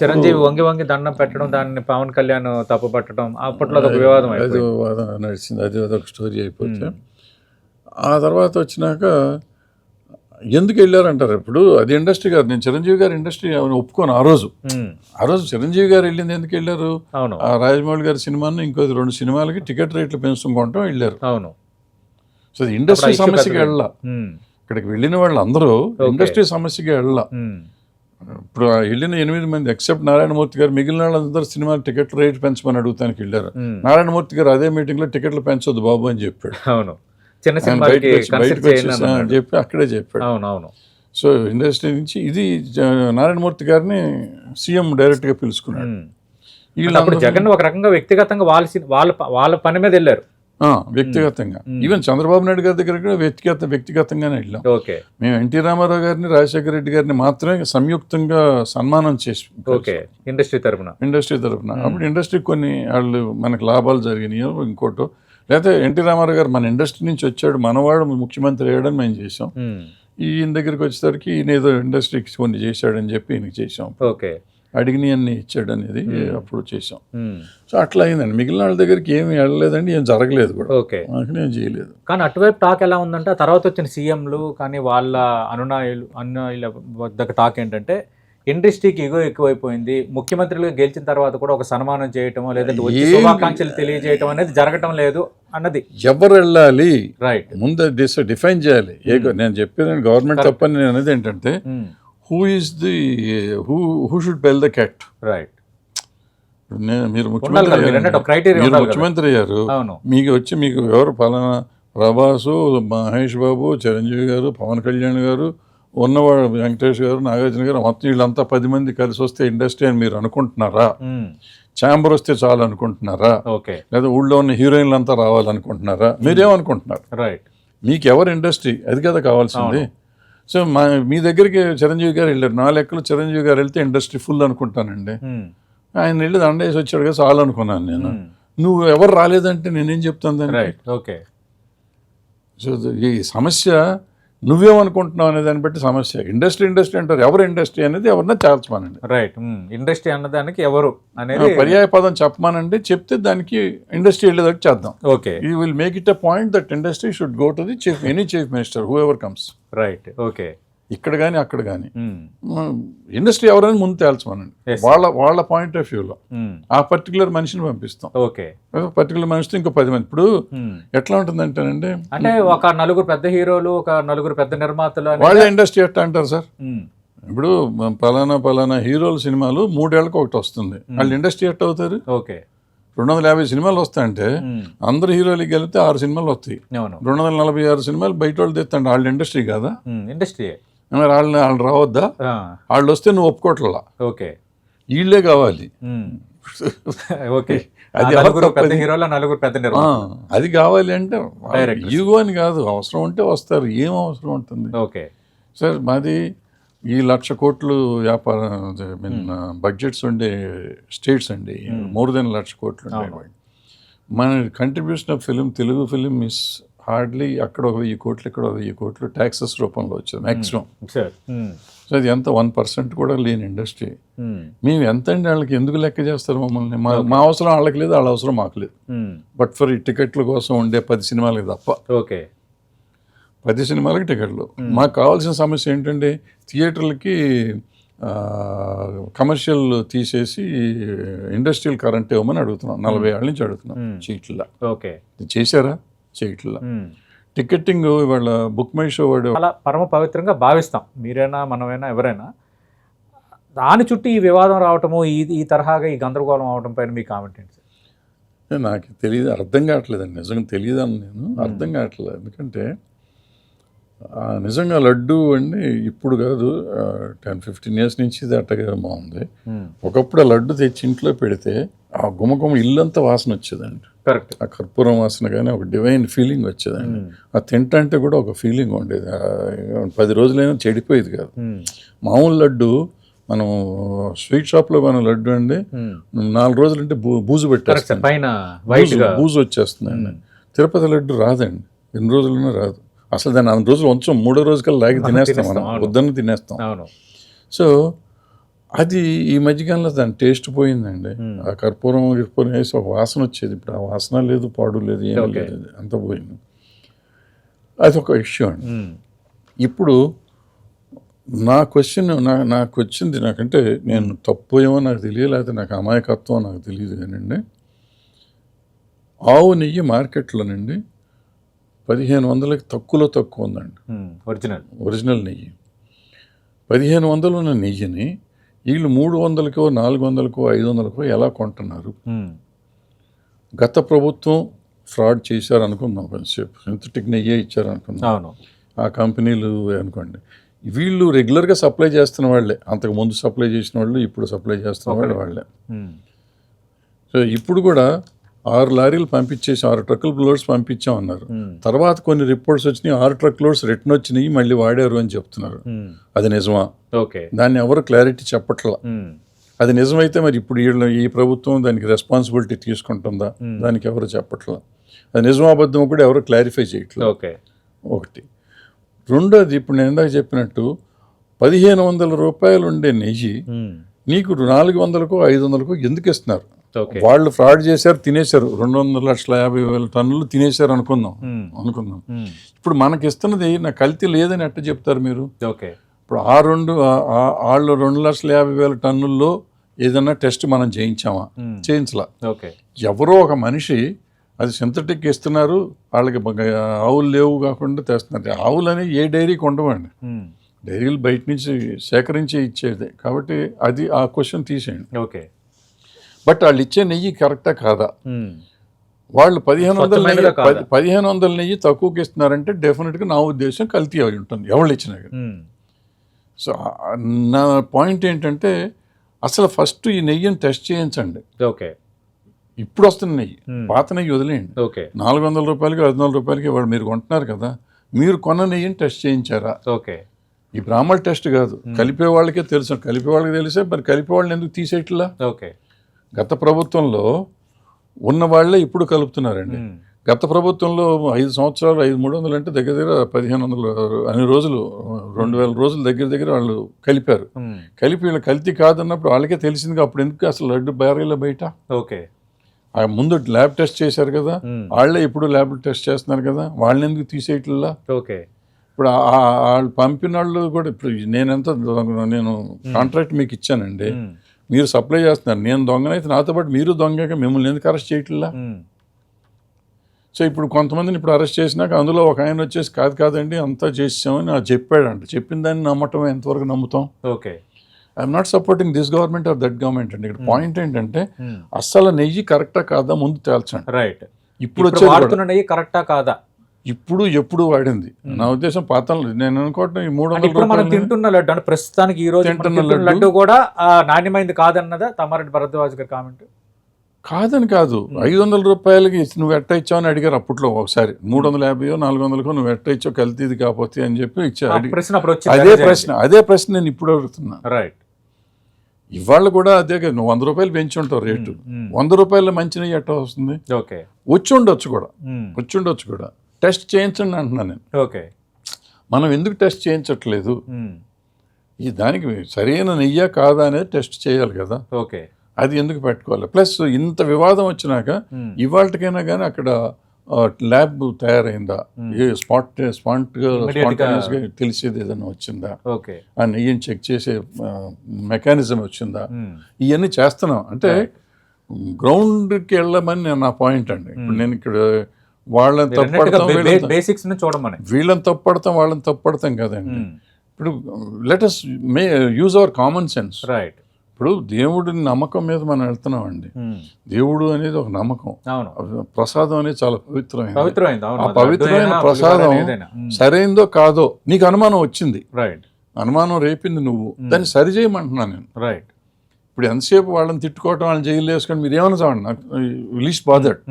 చిరంజీవి వంగి దండం పెట్టడం, దాన్ని పవన్ కళ్యాణ్ తప్పు పట్టడం, అప్పట్లో వివాదం నడిచింది. అది అదొక స్టోరీ అయిపోతే ఆ తర్వాత వచ్చినాక ఎందుకు వెళ్ళారంటారు. ఇప్పుడు అది ఇండస్ట్రీ కాదు, నేను చిరంజీవి గారి ఇండస్ట్రీ ఒప్పుకోను. ఆ రోజు చిరంజీవి గారు వెళ్ళింది ఎందుకు వెళ్ళారు, ఆ రాజమౌళి గారి సినిమాను ఇంకో 2 సినిమాలకి టికెట్ రేట్లు పెంచుకుంటాం వెళ్ళారు. అవును. సో అది ఇండస్ట్రీ సమస్యకి వెళ్ళా, ఇక్కడికి వెళ్ళిన వాళ్ళు అందరూ ఇండస్ట్రీ సమస్యకి వెళ్ళా. ఇప్పుడు వెళ్ళిన 8 మంది ఎక్సెప్ట్ నారాయణమూర్తి గారు, మిగిలిన వాళ్ళందరూ సినిమా టికెట్ రేట్ పెంచమని అడుగుతానికి వెళ్ళారు. నారాయణమూర్తి గారు అదే మీటింగ్లో టికెట్లు పెంచొద్దు బాబు అని చెప్పాడు. అవును, చెప్పి అక్కడే చెప్పాడు. అవునవును. సో ఇండస్ట్రీ నుంచి ఇది నారాయణమూర్తి గారిని సీఎం డైరెక్ట్ గా పిలుచుకున్నాడు. వీళ్ళు జగన్ ఒక రకంగా వ్యక్తిగతంగా వాళ్ళ పని మీద వెళ్ళారు, వ్యక్తిగతంగా. ఈవెన్ చంద్రబాబు నాయుడు గారి దగ్గర కూడా వ్యక్తిగతంగానే వెళ్ళాం. మేము ఎన్టీ రామారావు గారిని, రాజశేఖర రెడ్డి గారిని మాత్రమే సంయుక్తంగా సన్మానం చేసి ఇండస్ట్రీ తరఫున. అప్పుడు ఇండస్ట్రీ కొన్ని వాళ్ళు మనకు లాభాలు జరిగినాయో ఇంకోటో, లేకపోతే ఎన్టీ రామారావు గారు మన ఇండస్ట్రీ నుంచి వచ్చాడు, మనవాడు ముఖ్యమంత్రి అయ్యాడని మేము చేసాం. ఈయన దగ్గరికి వచ్చేసరికి ఈయన ఏదో ఇండస్ట్రీకి కొన్ని చేశాడని చెప్పి ఈయనకి చేసాం. అడిగినవి అన్ని ఇచ్చాడు అనేది అప్పుడు చేసాం. సో అట్లా అయిందండి. మిగిలిన వాళ్ళ దగ్గరికి ఏమి వెళ్ళలేదండి, ఏం జరగలేదు కూడా, నేను చేయలేదు. కానీ అటువైపు టాక్ ఎలా ఉందంటే తర్వాత వచ్చిన సీఎంలు కానీ వాళ్ళ అనునాయుల వద్ద టాక్ ఏంటంటే ఇండస్ట్రీకి ఇగో ఎక్కువైపోయింది, ముఖ్యమంత్రులుగా గెలిచిన తర్వాత కూడా ఒక సన్మానం చేయటమో లేదంటే శుభాకాంక్షలు తెలియజేయటం అనేది జరగటం లేదు అన్నది. ఎవరు వెళ్ళాలి, రైట్, ముందు డిఫైన్ చేయాలి. నేను చెప్పేది గవర్నమెంట్ తప్పని నేను అనేది ఏంటంటే who should bell the cat. Right, మీరు ముఖ్యమంత్రి అయ్యారు, మీకు ఎవరు పలానా ప్రభాసు, మహేష్ బాబు, చిరంజీవి గారు, పవన్ కళ్యాణ్ గారు, ఉన్నవాడు వెంకటేష్ గారు, నాగార్జున గారు, మొత్తం వీళ్ళంతా 10 మంది కలిసి వస్తే ఇండస్ట్రీ అని మీరు అనుకుంటున్నారా? ఛాంబర్ వస్తే చాలు అనుకుంటున్నారా? లేదా ఊళ్ళో ఉన్న హీరోయిన్లు అంతా రావాలనుకుంటున్నారా? మీరేమనుకుంటున్నారు? రైట్, మీకు ఎవరు ఇండస్ట్రీ, అది కదా కావాల్సింది. సో మీ దగ్గరికి చిరంజీవి గారు వెళ్ళారు, నా లెక్కలు చిరంజీవి గారు వెళ్తే ఇండస్ట్రీ ఫుల్ అనుకుంటానండి. ఆయన వెళ్ళి దండేసి వచ్చాడు కదా చాలు అనుకున్నాను నేను. నువ్వు ఎవరు రాలేదంటే నేనేం చెప్తాను దానికి? ఓకే. సో ఈ సమస్య నువ్వేమనుకుంటున్నావు అనే దాన్ని బట్టి సమస్య. ఇండస్ట్రీ అంటారు, ఎవరు ఇండస్ట్రీ అనేది ఎవరన్నా చేర్చమానండి. రైట్. ఇండస్ట్రీ అన్నదానికి ఎవరు అనేది పర్యాయ పదం చెప్పమానండి, చెప్తే దానికి ఇండస్ట్రీ వెళ్ళేదాకా చేద్దాం. Okay. You will make it a point that industry should go to the chief, any chief minister who ever comes. Right. Okay. ఇక్కడ కానీ అక్కడ కానీ ఇండస్ట్రీ ఎవరైనా ముందు తేల్చమనండి. వాళ్ళ పాయింట్ ఆఫ్ వ్యూలో ఆ పర్టికులర్ మనిషిని పంపిస్తాం. ఓకే. పర్టికులర్ మనిషితో ఇంకో 10 మంది. ఇప్పుడు ఎట్లా ఉంటుందంటేనండి, అంటే ఒక 4 పెద్ద హీరోలు, ఒక 4 పెద్ద నిర్మాతలు, వాళ్ళ ఇండస్ట్రీ ఎట్లా అంటారు సార్? ఇప్పుడు పలానా హీరోల సినిమాలు 3 ఏళ్ళకి ఒకటి వస్తుంది, వాళ్ళు ఇండస్ట్రీ ఎట్లా అవుతారు? ఓకే. 250 సినిమాలు వస్తాయంటే అందరు హీరోలకి గెలిపితే 6 సినిమాలు వస్తాయి. 246 సినిమాలు బయట వాళ్ళు తెస్తాండి, వాళ్ళ ఇండస్ట్రీ కాదా? ఇండస్ట్రీ. మరి వాళ్ళు రావద్దా? వాళ్ళు వస్తే నువ్వు ఒప్పుకోవట్లా. ఓకే. వీళ్ళే కావాలి. ఓకే. అది అది కావాలి అంటే ఈగో అని కాదు, అవసరం ఉంటే వస్తారు. ఏం అవసరం ఉంటుంది? ఓకే సార్, మాది ఈ 1,00,000 కోట్లు వ్యాపారం బడ్జెట్స్ ఉండే స్టేట్స్ అండి, మోర్ దెన్ 1,00,000 కోట్లు ఉండేవాడి. మన contribution of film, Telugu film is hardly అక్కడ 1,000 కోట్లు, ఇక్కడ 1,000 కోట్లు ట్యాక్సెస్ రూపంలో వచ్చేది మ్యాక్సిమం. సో అది ఎంత 1% కూడా లేని ఇండస్ట్రీ. మేము ఎంత అండి వాళ్ళకి ఎందుకు లెక్క చేస్తారు మమ్మల్ని? మా అవసరం వాళ్ళకి లేదు, వాళ్ళ అవసరం మాకు లేదు. బట్ ఫర్ ఈ టికెట్ల కోసం ఉండే 10 సినిమాలకి తప్ప. ఓకే. 10 సినిమాలకి టికెట్లు. మాకు కావాల్సిన సమస్య ఏంటంటే థియేటర్లకి కమర్షియల్ తీసేసి ఇండస్ట్రియల్ కరెంట్ ఇవ్వమని అడుగుతున్నాం. 40 ఏళ్ళ నుంచి అడుగుతున్నాం. చీట్ల ఓకే చేశారా? చేయట్లా. టికెటింగ్ ఇవాళ బుక్ మై షో వాడు అలా పరమ పవిత్రంగా భావిస్తాం, మీరైనా మనమైనా ఎవరైనా. దాని చుట్టూ ఈ వివాదం రావటము, ఈ తరహాగా ఈ గందరగోళం అవడం పైన మీ కామెంట్ ఏంటి? నాకు తెలియదు, అర్థం కావట్లేదండి. నిజంగా తెలియదని నేను అర్థం కావట్లేదు. ఎందుకంటే నిజంగా లడ్డు అండి ఇప్పుడు కాదు, 10-15 years నుంచి ఇది అట్టగా బాగుంది. ఒకప్పుడు ఆ లడ్డు తెచ్చి ఇంట్లో పెడితే ఆ గుమగుమ ఇల్లంతా వాసన వచ్చేదండి. కరెక్ట్. ఆ కర్పూరం వాసన కానీ ఒక డివైన్ ఫీలింగ్ వచ్చేదండి. ఆ తింటంటే కూడా ఒక ఫీలింగ్ ఉండేది. 10 రోజులైనా చెడిపోయేది కాదు. మామూలు లడ్డు మనం స్వీట్ షాప్లో మన లడ్డు అండి 4 రోజులు అంటే బూజు పెట్టేస్తాం, బూజు వచ్చేస్తుందండి. తిరుపతి లడ్డు రాదండి, ఎన్ని రోజులైనా రాదు. అసలు దాన్ని 4 రోజులు ఉంచం, 3వ రోజుకల్లా లాగి తినేస్తాం, మనం పొద్దున్న తినేస్తాం. సో అది ఈ మధ్యకాలంలో దాని టేస్ట్ పోయిందండి. ఆ కర్పూరం వేసి ఒక వాసన వచ్చేది, ఇప్పుడు ఆ వాసన లేదు, పాడు లేదు, ఏం లేదు, అంత పోయింది. అది ఒక ఇష్యూ అండి. ఇప్పుడు నా క్వశ్చన్ నాకు వచ్చింది, నాకంటే నేను తప్పు ఏమో నాకు తెలియదు, లేకపోతే నాకు అమాయకత్వం నాకు తెలియదు కానండి. ఆవు నెయ్యి మార్కెట్లోనండి 1,500కి తక్కువ ఉందండి. ఒరిజినల్ నెయ్యి 1,500 ఉన్న నెయ్యిని వీళ్ళు 300కో 400కో 500కో ఎలా కొంటున్నారు? గత ప్రభుత్వం ఫ్రాడ్ చేశారు అనుకుందాం, సింథటిక్ నెయ్యే ఇచ్చారు అనుకుందాం, ఆ కంపెనీలు అనుకోండి. వీళ్ళు రెగ్యులర్గా సప్లై చేస్తున్న వాళ్ళే, అంతకుముందు సప్లై చేసిన వాళ్ళు, ఇప్పుడు సప్లై చేస్తున్న వాళ్ళే. సో ఇప్పుడు కూడా 6 లారీలు పంపించేసి 6 ట్రక్కులు లోడ్స్ పంపించామన్నారు. తర్వాత కొన్ని రిపోర్ట్స్ వచ్చినాయి, 6 ట్రక్ లోడ్స్ రిటర్న్ వచ్చినాయి, మళ్ళీ వాడారు అని చెప్తున్నారు. అది నిజమా? దాన్ని ఎవరు క్లారిటీ చెప్పట్లా. అది నిజమైతే మరి ఇప్పుడు ఈ ప్రభుత్వం దానికి రెస్పాన్సిబిలిటీ తీసుకుంటుందా? దానికి ఎవరు చెప్పట్లా. అది నిజమా అబద్ధం కూడా ఎవరు క్లారిఫై చేయట్లేదు. ఒకటి. రెండోది, ఇప్పుడు నేను ఇందాక చెప్పినట్టు 1,500 రూపాయలు ఉండే నెయ్యి నీకు 400కో 500కో ఎందుకు ఇస్తున్నారు? వాళ్ళు ఫ్రాడ్ చేశారు, తినేశారు, 2,50,000 టన్నులు తినేశారు అనుకుందాం. ఇప్పుడు మనకి ఇస్తున్నది నా కల్తీ లేదని ఎట్ట చెప్తారు మీరు? ఇప్పుడు వాళ్ళు 2,50,000 టన్నుల్లో ఏదన్నా టెస్ట్ మనం చేయించామా? చేయించలా. ఎవరో ఒక మనిషి అది సింథటిక్ ఇస్తున్నారు, వాళ్ళకి ఆవులు లేవు కాకుండా తెస్తున్నారు. ఆవులు అనేవి ఏ డైరీకి ఉండవండి, డైరీలు బయట నుంచి సేకరించి ఇచ్చేది. కాబట్టి అది ఆ క్వశ్చన్ తీసేయండి. బట్ వాళ్ళు ఇచ్చే నెయ్యి కరెక్టా కాదా? వాళ్ళు 1,500 నెయ్యి తక్కువకి ఇస్తున్నారంటే డెఫినెట్గా నా ఉద్దేశం కల్తీ అయి ఉంటుంది, ఎవరు ఇచ్చినా. సో నా పాయింట్ ఏంటంటే అసలు ఫస్ట్ ఈ నెయ్యిని టెస్ట్ చేయించండి. ఇప్పుడు వస్తున్న నెయ్యి, పాత నెయ్యి వదిలేయండి. 400 రూపాయలకి 500 రూపాయలకి వాళ్ళు మీరు కొంటున్నారు కదా, మీరు కొన్న నెయ్యిని టెస్ట్ చేయించారా? ఈ బ్రాహ్మణ టెస్ట్ కాదు, కలిపే వాళ్ళకే తెలుసు. కలిపే వాళ్ళకి తెలిసే మరి కలిపే వాళ్ళని ఎందుకు తీసేయట్లా? ఓకే. గత ప్రభుత్వంలో ఉన్న వాళ్ళే ఇప్పుడు కలుపుతున్నారండి. గత ప్రభుత్వంలో 5 సంవత్సరాలు 300 అంటే దగ్గర దగ్గర 1500 అన్ని రోజులు 2000 రోజులు దగ్గర దగ్గర వాళ్ళు కలిపారు. కలిపి వీళ్ళు కల్తీ కాదన్నప్పుడు వాళ్ళకే తెలిసింది. అప్పుడు ఎందుకు అసలు లడ్డు బ్యారేలో బయట? ఓకే. ముందు ల్యాబ్ టెస్ట్ చేశారు కదా, వాళ్ళే ఇప్పుడు ల్యాబ్ టెస్ట్ చేస్తున్నారు కదా, వాళ్ళని ఎందుకు తీసేయట్లా? ఓకే. ఇప్పుడు వాళ్ళు పంపిన వాళ్ళు కూడా ఇప్పుడు నేను కాంట్రాక్ట్ మీకు ఇచ్చానండి, మీరు సప్లై చేస్తున్నారు, నేను దొంగనైతే నాతో పాటు మీరు దొంగగా మిమ్మల్ని ఎందుకు అరెస్ట్ చేయట్లా? సో ఇప్పుడు కొంతమందిని ఇప్పుడు అరెస్ట్ చేసినాక అందులో ఒక ఆయన వచ్చేసి కాదండి అంతా చేసామని నాకు చెప్పాడంట. చెప్పిన దాన్ని నమ్మటం ఎంతవరకు నమ్ముతాం? Okay. I'm not supporting this government are that government అండి. ఇక్కడ పాయింట్ ఏంటంటే అస్సలు నెయ్యి కరెక్టా కాదా ముందు తేల్చండి. రైట్. ఇప్పుడు వాడుతున్న నెయ్యి కరెక్టా కాదా? ఇప్పుడు ఎప్పుడు వాడింది నా ఉద్దేశం పాతంలో నేను అనుకోవటం ఈ 300 మనం తింటున్న లడ్డు అంటే ప్రస్తుతానికి ఈ రోజు తింటున్న లడ్డు కూడా నాణ్యమైంది కాదన్నదా తమ్మారెడ్డి భరద్వాజ్ గారి కామెంట్? కాదని కాదు, 500 రూపాయలకి నువ్వు ఎట్ట ఇచ్చావు అని అడిగారు అప్పట్లో ఒకసారి. 350 400 నువ్వు ఎట్ట ఇచ్చావు కల్తీది కాకపోతే అని చెప్పి ఇచ్చారు. అదే ప్రశ్న నేను ఇప్పుడు అడుగుతున్నా. రైట్. ఇవాళ కూడా అదే కదా, నువ్వు 100 రూపాయలు పెంచి ఉంటావు రేటు, 100 రూపాయల మంచి నెయ్యి ఎట్ట వస్తుంది? ఓకే. వచ్చి ఉండొచ్చు కూడా టెస్ట్ చేయించండి అంటున్నాను నేను. ఓకే. మనం ఎందుకు టెస్ట్ చేయించట్లేదు? ఈ దానికి సరైన నెయ్యా కాదా అనేది టెస్ట్ చేయాలి కదా. ఓకే. అది ఎందుకు పెట్టుకోవాలి? ప్లస్ ఇంత వివాదం వచ్చినాక ఇవాళకైనా కానీ అక్కడ ల్యాబ్ తయారైందా, ఏ స్పాంటేనియస్గా తెలిసేది ఏదైనా వచ్చిందా, ఆ నెయ్యిని చెక్ చేసే మెకానిజం వచ్చిందా, ఇవన్నీ చేస్తున్నాం. అంటే గ్రౌండ్కి వెళ్ళమని నా పాయింట్ అండి. ఇప్పుడు నేను ఇక్కడ వాళ్ళని తప్పడతాం వీళ్ళని తప్పడతాం వాళ్ళని తప్పడతాం కదండి. ఇప్పుడు let us use our common sense. Right. ఇప్పుడు దేవుడిని నమ్మకం మీద మనం వెళ్తున్నాం అండి. దేవుడు అనేది ఒక నమ్మకం, ప్రసాదం అనేది చాలా పవిత్రమైనది. ఆ పవిత్రమైన ప్రసాదం సరైందో కాదో నీకు అనుమానం వచ్చింది, అనుమానం రేపింది, నువ్వు దాన్ని సరిచేయమంటున్నాను నేను. రైట్. ఇప్పుడు ఎంతసేపు వాళ్ళని తిట్టుకోవటం, వాళ్ళని జైలు వేసుకొని మీరు ఏమైనా చూడండి, నాకు లీస్ట్ బాదర్డ్.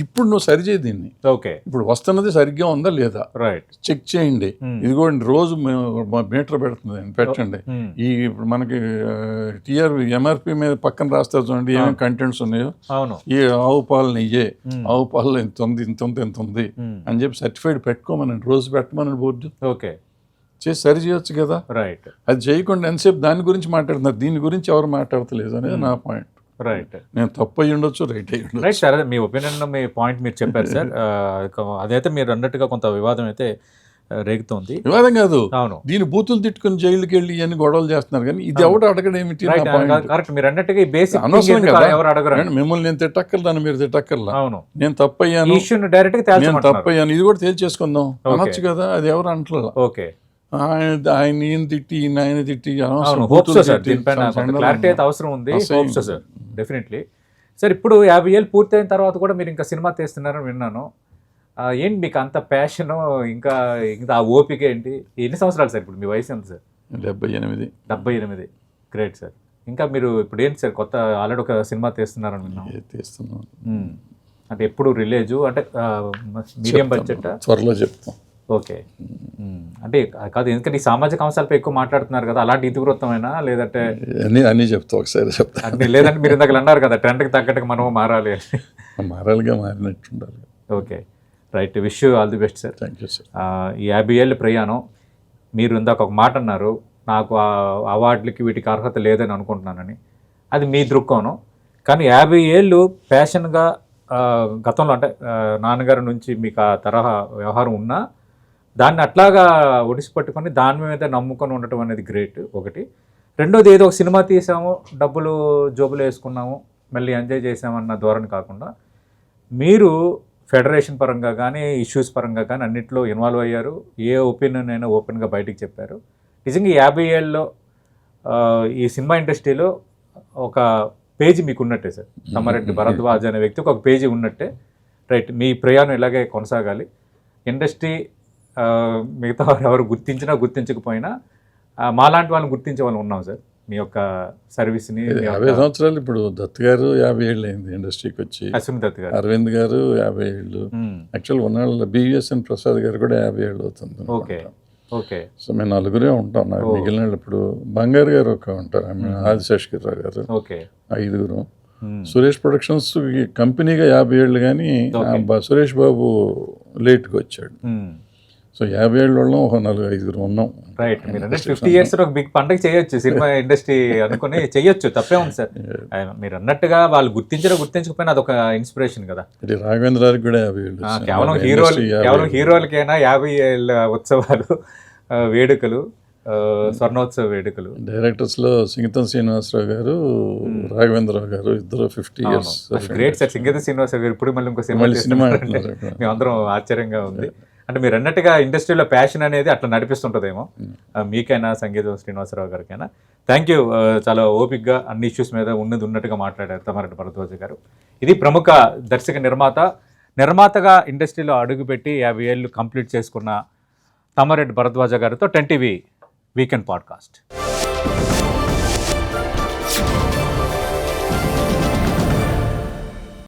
ఇప్పుడు నువ్వు సరిచేయి దీన్ని. ఓకే. ఇప్పుడు వస్తున్నది సరిగ్గా ఉందా లేదా చెక్ చేయండి. ఇదిగోండి రోజు మీటర్ పెట్టండి. ఈ ఇప్పుడు మనకి ఎంఆర్పి మీద పక్కన రాస్తారు చూడండి ఏమేమి కంటెంట్స్ ఉన్నాయో. ఈ ఆవు పాలు నెయ్యే, ఆవు పాలు ఎంత ఉంది అని చెప్పి సర్టిఫైడ్ పెట్టుకోమనండి, రోజు పెట్టమనండి బోర్డు. ఓకే. చేసి సరి చేయొచ్చు కదా. రైట్. అది చేయకుండా ఎంతసేపు దాని గురించి మాట్లాడుతున్నారు, దీని గురించి ఎవరు మాట్లాడతలేదు అనేది నా పాయింట్. రైట్. నేను తప్పు అయ్యి ఉండొచ్చు, రైట్ అయ్యి ఉండొచ్చు. రైట్ సార్, అదే మీ ఒపీనియన్, మీ పాయింట్ మీరు చెప్పారు సార్. అదైతే మీరు అన్నట్టుగా కొంత వివాదం అయితే రేగుతోంది. వివాదం కాదు, అవును, దీని బూతులు తిట్టుకుని జైలుకి వెళ్ళి ఇవన్నీ గొడవలు చేస్తున్నారు. కానీ ఇది ఎవరు అడగడం ఏమిటి? కరెక్ట్, మీరు అన్నట్టుగా బేసిక్ అనవసరం కదా. ఎవరు అడగరు. మిమ్మల్ని నేను తిట్టక్కర్లా, మీరు తిట్టక్కర్లా. అవును, నేను తప్పయ్యాను, నేను తప్పయ్యాను, ఇది కూడా తేల్చేసుకుందాం అనొచ్చు కదా. అది ఎవరు అంటలా. ఓకే. ఆయన ఈయన తిట్టి ఆయన తిట్టి క్లారిటీ అయితే అవసరం ఉంది. Sir definitely. సార్ ఇప్పుడు 50 ఏళ్ళు పూర్తయిన తర్వాత కూడా మీరు ఇంకా సినిమా తీస్తున్నారని విన్నాను. ఏంటి మీకు అంత ప్యాషన్, ఇంకా ఆ ఓపిక ఏంటి? ఎన్ని సంవత్సరాలు సార్ ఇప్పుడు మీ వయసు ఎంత సార్? 78. Great sir. ఇంకా మీరు ఇప్పుడు ఏంటి సార్ కొత్త ఆల్రెడీ ఒక సినిమా తీస్తున్నారని విన్నాను. అంటే ఎప్పుడు రిలీజ్, అంటే మీడియం బడ్జెట్? త్వరలో చెప్తాం. ఓకే. అంటే కాదు, ఎందుకంటే ఈ సామాజిక అంశాలపై ఎక్కువ మాట్లాడుతున్నారు కదా, అలాంటి ఇతివృత్తమైనా లేదంటే అన్నీ చెప్తా ఒకసారి చెప్తా. లేదంటే మీరు ఇందాక అన్నారు కదా ట్రెండ్కి తగ్గట్టుగా మనం మారాలి మారినట్టు ఉండాలి. Okay. Right. Wish you all the best sir. Thank you sir. ఈ 50 ఏళ్ళ ప్రయాణం, మీరు ఇందాక ఒక మాట అన్నారు, నాకు అవార్డులకి వీటికి అర్హత లేదని అనుకుంటున్నానని. అది మీ దృక్కోణం. కానీ 50 ఏళ్ళు ప్యాషన్గా గతంలో అంటే నాన్నగారి నుంచి మీకు ఆ తరహా వ్యవహారం ఉన్నా దాన్ని అట్లాగా ఒడిసి పట్టుకొని దాని మీద నమ్ముకొని ఉండటం అనేది గ్రేట్. ఒకటి. రెండోది, ఏదో ఒక సినిమా తీసాము, డబ్బులు జోబులు వేసుకున్నాము, మళ్ళీ ఎంజాయ్ చేసామన్న ధోరణి కాకుండా మీరు ఫెడరేషన్ పరంగా కానీ ఇష్యూస్ పరంగా కానీ అన్నింటిలో ఇన్వాల్వ్ అయ్యారు. ఏ ఒపీనియన్ అయినా ఓపెన్గా బయటికి చెప్పారు. నిజంగా ఈ 50 ఏళ్ళలో ఈ సినిమా ఇండస్ట్రీలో ఒక పేజీ మీకు ఉన్నట్టే సార్. తమ్మారెడ్డి భరద్వాజ్ అనే వ్యక్తికి ఒక పేజీ ఉన్నట్టే. రైట్. మీ ప్రయాణం ఇలాగే కొనసాగాలి. ఇండస్ట్రీ మిగతా ఎవరు గుర్తించినా గుర్తించకపోయినా మాలాంటి వాళ్ళని గుర్తించే వాళ్ళు ఉన్నాం సార్. మీ యొక్క సర్వీస్ని 50 సంవత్సరాలు. ఇప్పుడు దత్ గారు 50 ఏళ్ళు అయింది ఇండస్ట్రీకి వచ్చి. అశ్విని దత్ గారు, అరవింద్ గారు 50 ఏళ్ళు. యాక్చువల్ ఉన్నాళ్ళు బివిఎస్ఎన్ ప్రసాద్ గారు కూడా 50 ఏళ్ళు అవుతుంది. ఓకే. ఓకే. సో మేము నలుగురే ఉంటాం. నాకు మిగిలిన వాళ్ళు ఇప్పుడు బంగారు గారు ఒక ఉంటారు, ఆదిశేషగిరిరావు గారు, ఓకే. 5. సురేష్ ప్రొడక్షన్స్ కంపెనీగా 50 ఏళ్ళు, కానీ సురేష్ బాబు లేట్గా వచ్చాడు. సో 50 ఏళ్ళ వాళ్ళం ఒక 4-5 ఉన్నాం. రైట్. మీరు 50 years ఒక బిగ్ పండుగ చేయొచ్చు సినిమా ఇండస్ట్రీ అనుకుని చేయొచ్చు, తప్పే ఉంది సార్. మీరు అన్నట్టుగా వాళ్ళు గుర్తించకపోయినా అదొక ఇన్స్పిరేషన్ కదా. రాఘవేంద్రానికి కూడా 50 ఏళ్ళు. కేవలం హీరోలకైనా 50 ఏళ్ళ ఉత్సవాలు, వేడుకలు, స్వర్ణోత్సవ వేడుకలు. డైరెక్టర్స్లో సింగీతం శ్రీనివాసరావు గారు, రాఘవేంద్రరావు గారు ఇద్దరు 50 years. Great sir. Singeetam Srinivasa Rao గారు ఇప్పుడు మళ్ళీ ఇంకో సినిమా మేమందరం ఆశ్చర్యంగా ఉంది. అంటే మీరు అన్నట్టుగా ఇండస్ట్రీలో ప్యాషన్ అనేది అట్లా నడిపిస్తుంటుందేమో, మీకైనా సంగీతం శ్రీనివాసరావు గారికైనా. Thank you. చాలా ఓపిక్గా అన్ని ఇష్యూస్ మీద ఉన్నట్టుగా మాట్లాడారు తమ్మారెడ్డి భరద్వాజ గారు. ఇది ప్రముఖ దర్శక నిర్మాతగా ఇండస్ట్రీలో అడుగుపెట్టి 50 ఏళ్ళు కంప్లీట్ చేసుకున్న తమ్మారెడ్డి భరద్వాజ గారితో 10 TV వీకెండ్ పాడ్కాస్ట్.